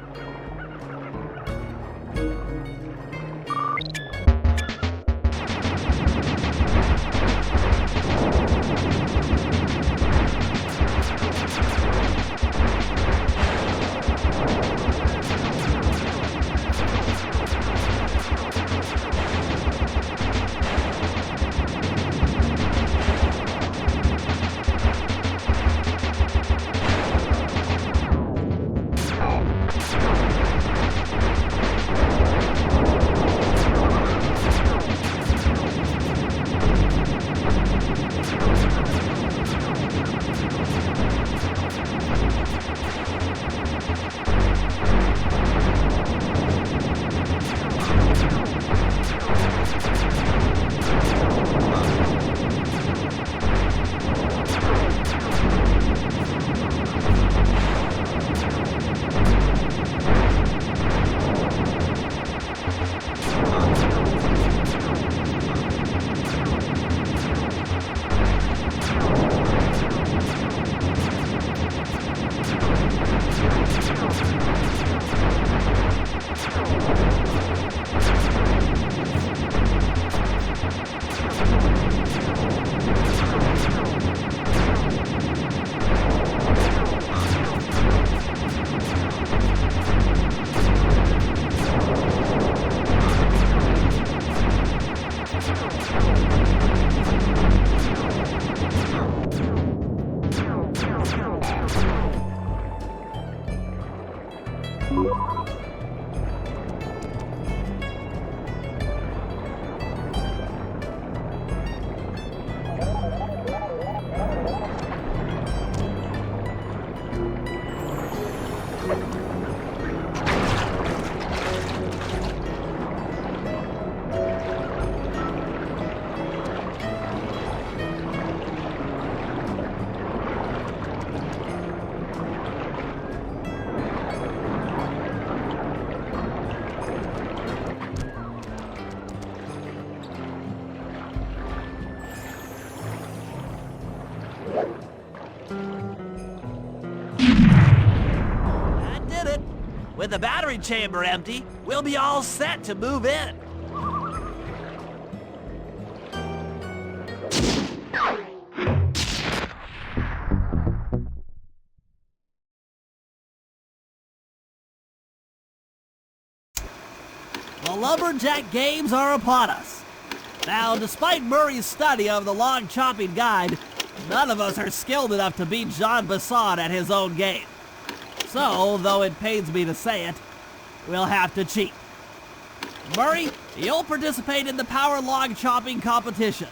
That did it. With the battery chamber empty, we'll be all set to move in. The Lumberjack games are upon us. Now, despite Murray's study of the log chopping guide, none of us are skilled enough to beat Jean Basson at his own game. So, though it pains me to say it, we'll have to cheat. Murray, you'll participate in the power log chopping competition.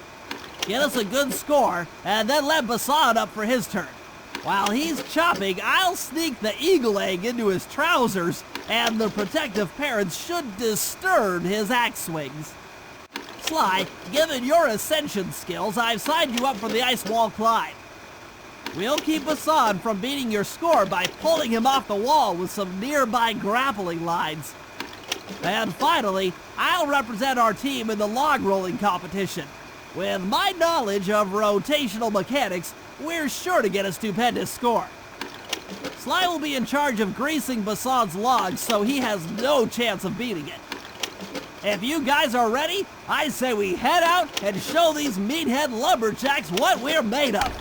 Get us a good score, and then let Basson up for his turn. While he's chopping, I'll sneak the eagle egg into his trousers, and the protective parents should disturb his axe swings. Sly, given your ascension skills, I've signed you up for the ice wall climb. We'll keep Basson from beating your score by pulling him off the wall with some nearby grappling lines. And finally, I'll represent our team in the log rolling competition. With my knowledge of rotational mechanics, we're sure to get a stupendous score. Sly will be in charge of greasing Basson's logs, so he has no chance of beating it. If you guys are ready, I say we head out and show these meathead lumberjacks what we're made of.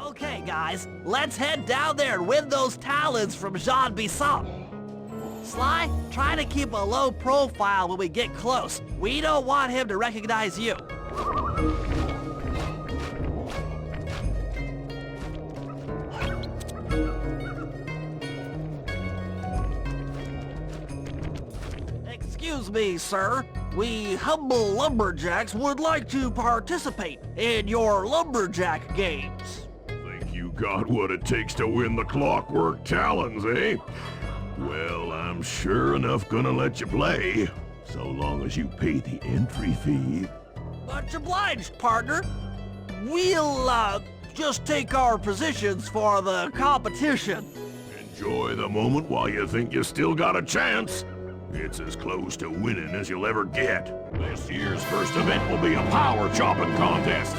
Okay, guys, let's head down there and win those talons from Jean Basson. Sly, try to keep a low profile when we get close. We don't want him to recognize you. Excuse me, sir. We humble lumberjacks would like to participate in your lumberjack games. Think you got what it takes to win the Clockwork Talons, eh? Well, I'm sure enough gonna let you play, so long as you pay the entry fee. Much obliged, partner. We'll, just take our positions for the competition. Enjoy the moment while you think you still got a chance. It's as close to winning as you'll ever get. This year's first event will be a power chopping contest.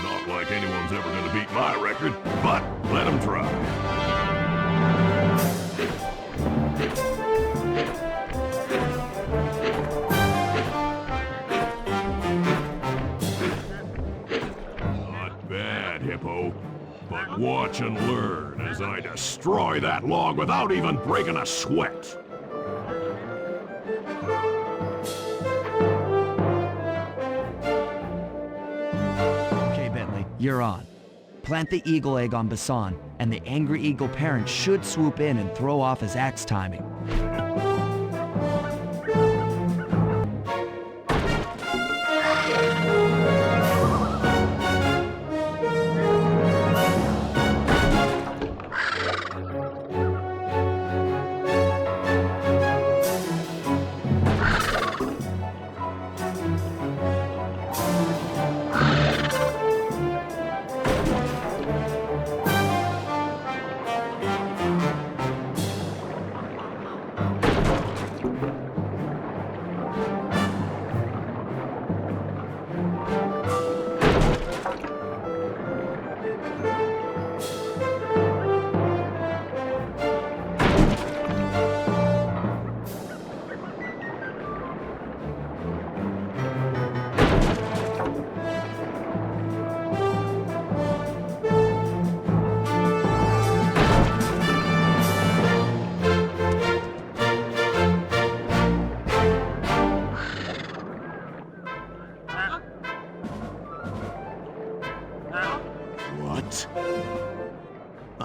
Not like anyone's ever gonna beat my record, but let them try. Not bad, Hippo. But watch and learn as I destroy that log without even breaking a sweat. Okay, Bentley, you're on. Plant the eagle egg on Basson, and the angry eagle parent should swoop in and throw off his axe timing.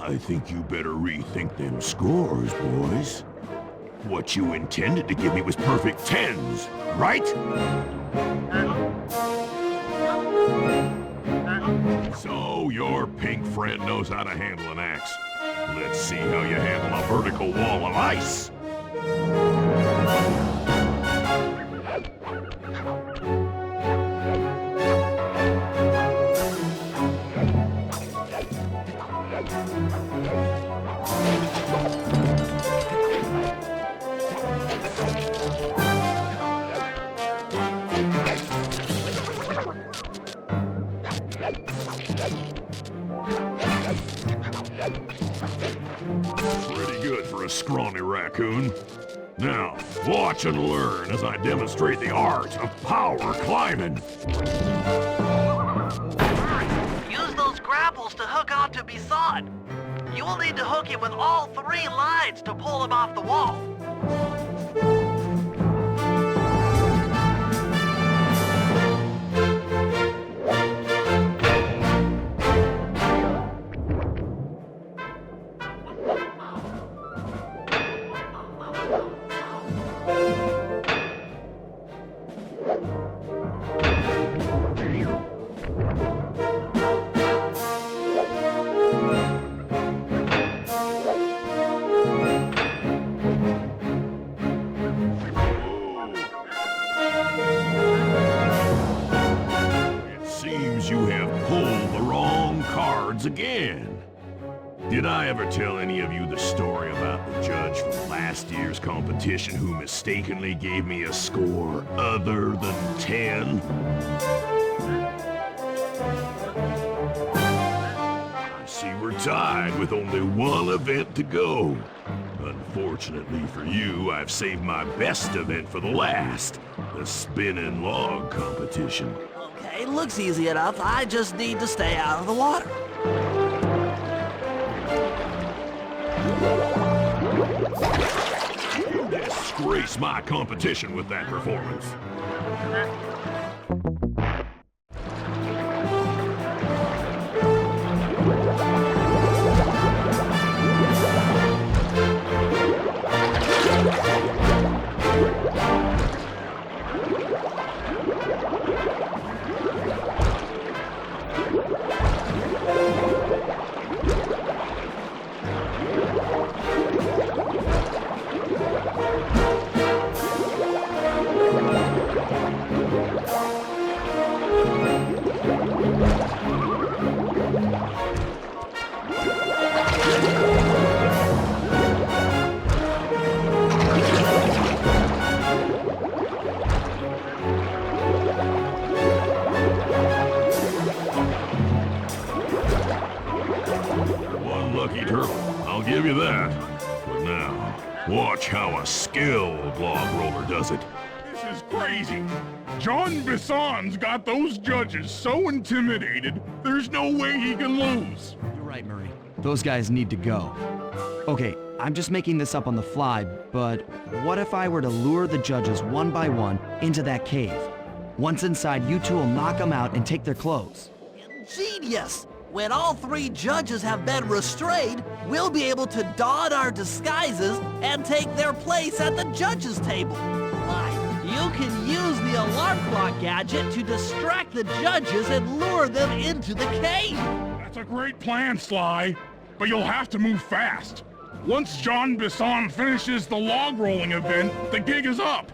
I think you better rethink them scores, boys. What you intended to give me was perfect tens, right? So your pink friend knows how to handle an axe. Let's see how you handle a vertical wall of ice. Pretty good for a scrawny raccoon. Now, watch and learn as I demonstrate the art of power climbing. Use those grapples to hook onto Bisson. You will need to hook him with all 3 lines to pull him off the wall. You have pulled the wrong cards again. Did I ever tell any of you the story about the judge from last year's competition who mistakenly gave me a score other than 10? I see we're tied with only one event to go. Unfortunately for you, I've saved my best event for the last, the spinning log competition. Okay, looks easy enough. I just need to stay out of the water. You disgrace my competition with that performance. I'll give you that. But now, watch how a skilled log roller does it. This is crazy. John Bisson's got those judges so intimidated, there's no way he can lose. You're right, Murray. Those guys need to go. Okay, I'm just making this up on the fly, but what if I were to lure the judges one by one into that cave? Once inside, you two will knock them out and take their clothes. Genius! When all 3 judges have been restrained, we'll be able to don our disguises and take their place at the judges' table. Why, you can use the alarm clock gadget to distract the judges and lure them into the cave. That's a great plan, Sly, but you'll have to move fast. Once John Bisson finishes the log rolling event, the gig is up.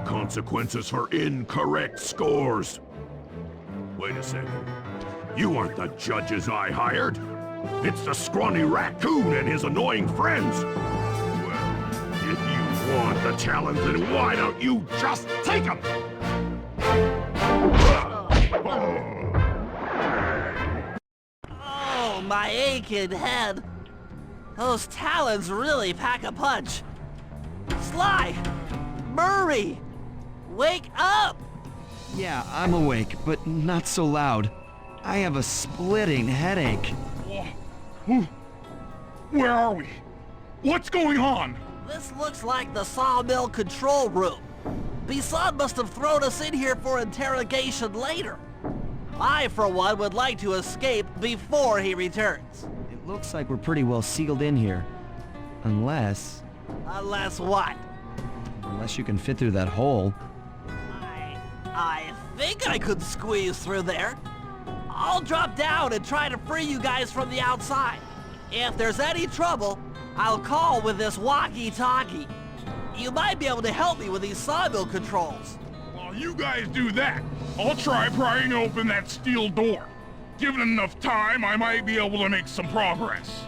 Consequences for incorrect scores. Wait a second. You aren't the judges I hired. It's the scrawny raccoon and his annoying friends. Well, if you want the challenge, then why don't you just take them? Oh, my aching head. Those talons really pack a punch. Sly! Murray! Wake up! Yeah, I'm awake, but not so loud. I have a splitting headache. Where are we? What's going on? This looks like the sawmill control room. Bisson must have thrown us in here for interrogation later. I, for one, would like to escape before he returns. It looks like we're pretty well sealed in here. Unless what? Unless you can fit through that hole. I think I could squeeze through there. I'll drop down and try to free you guys from the outside. If there's any trouble, I'll call with this walkie-talkie. You might be able to help me with these sawmill controls. While you guys do that, I'll try prying open that steel door. Given enough time, I might be able to make some progress.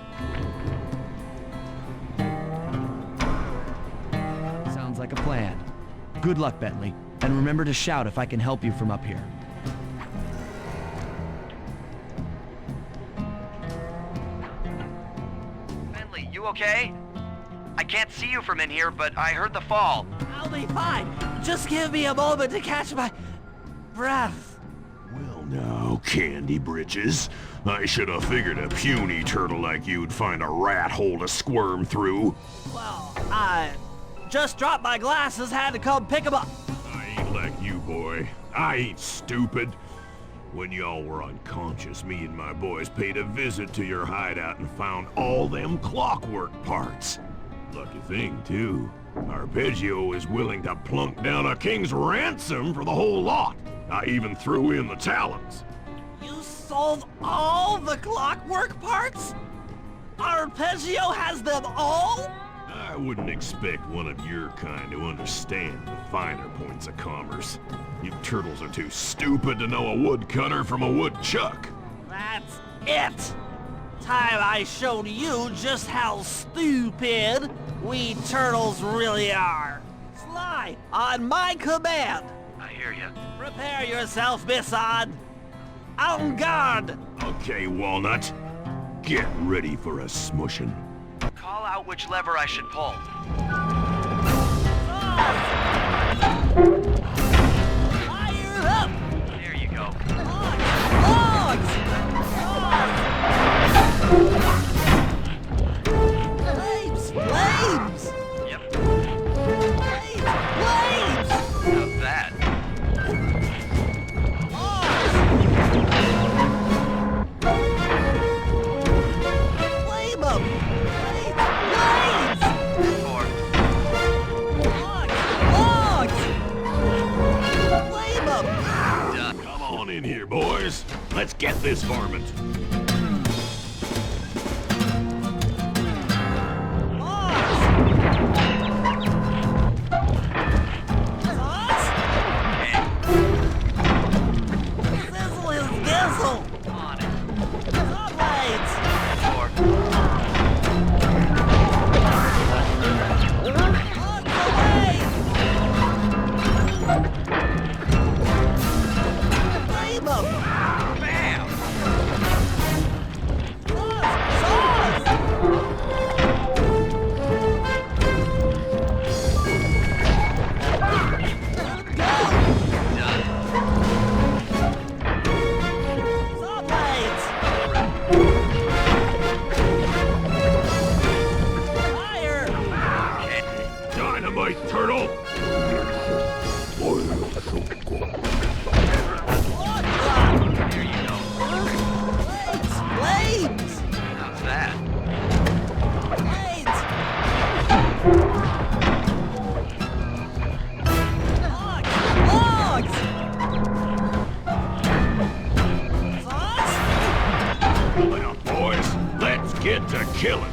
Sounds like a plan. Good luck, Bentley. And remember to shout if I can help you from up here. Bentley, you okay? I can't see you from in here, but I heard the fall. I'll be fine. Just give me a moment to catch my breath. Well now, Candy Britches. I should have figured a puny turtle like you'd find a rat hole to squirm through. Well, I just dropped my glasses, had to come pick them up. I ain't like you, boy. I ain't stupid. When y'all were unconscious, me and my boys paid a visit to your hideout and found all them clockwork parts. Lucky thing, too. Arpeggio is willing to plunk down a king's ransom for the whole lot. I even threw in the talons. You sold all the clockwork parts? Arpeggio has them all? I wouldn't expect one of your kind to understand the finer points of commerce. You turtles are too stupid to know a woodcutter from a woodchuck. That's it! Time I showed you just how stupid we turtles really are. Sly, on my command! I hear you. Prepare yourself, Bisson! En garde! Okay, Walnut. Get ready for a smushing. Call out which lever I should pull. boys. Let's get this varmint. Get to killing.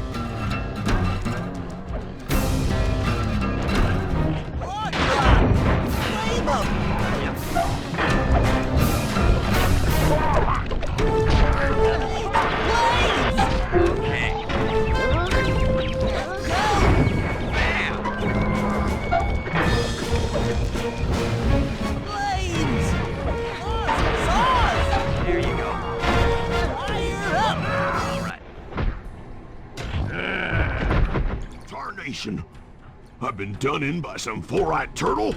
I've been done in by some four-eyed turtle?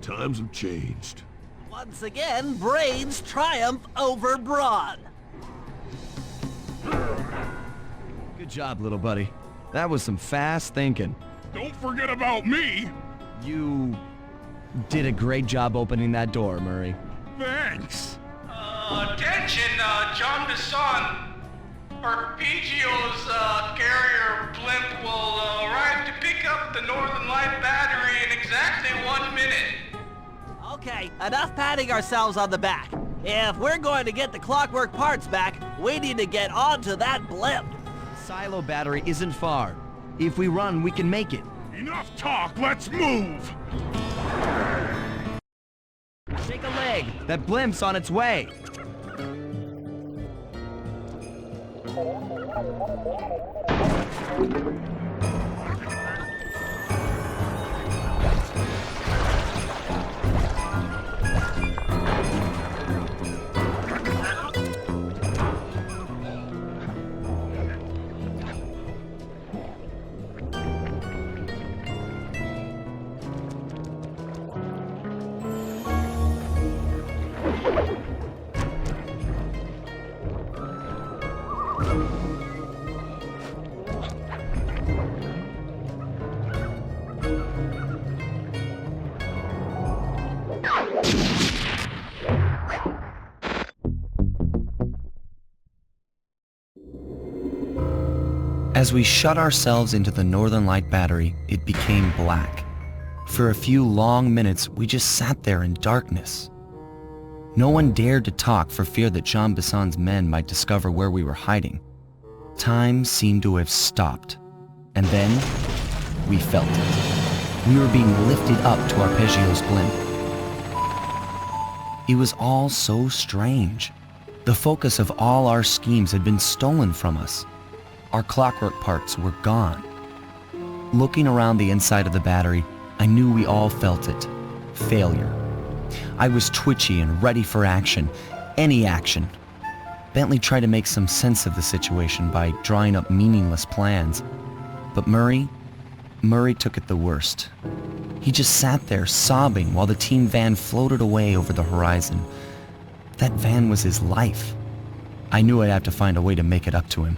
Times have changed. Once again, brains triumph over brawn. Good job, little buddy. That was some fast thinking. Don't forget about me! You did a great job opening that door, Murray. Thanks! Attention, John Bisson. Arpeggio's carrier blimp will arrive to pick up the Northern Light battery in exactly 1 minute. Okay, enough patting ourselves on the back. If we're going to get the clockwork parts back, we need to get onto that blimp. Silo battery isn't far. If we run, we can make it. Enough talk, let's move! Shake a leg. That blimp's on its way. As we shut ourselves into the Northern Light battery, it became black. For a few long minutes, we just sat there in darkness. No one dared to talk for fear that Jean Bisson's men might discover where we were hiding. Time seemed to have stopped. And then, we felt it. We were being lifted up to Arpeggio's blimp. It was all so strange. The focus of all our schemes had been stolen from us. Our clockwork parts were gone. Looking around the inside of the battery, I knew we all felt it. Failure. I was twitchy and ready for action. Any action. Bentley tried to make some sense of the situation by drawing up meaningless plans. But Murray took it the worst. He just sat there sobbing while the team van floated away over the horizon. That van was his life. I knew I'd have to find a way to make it up to him.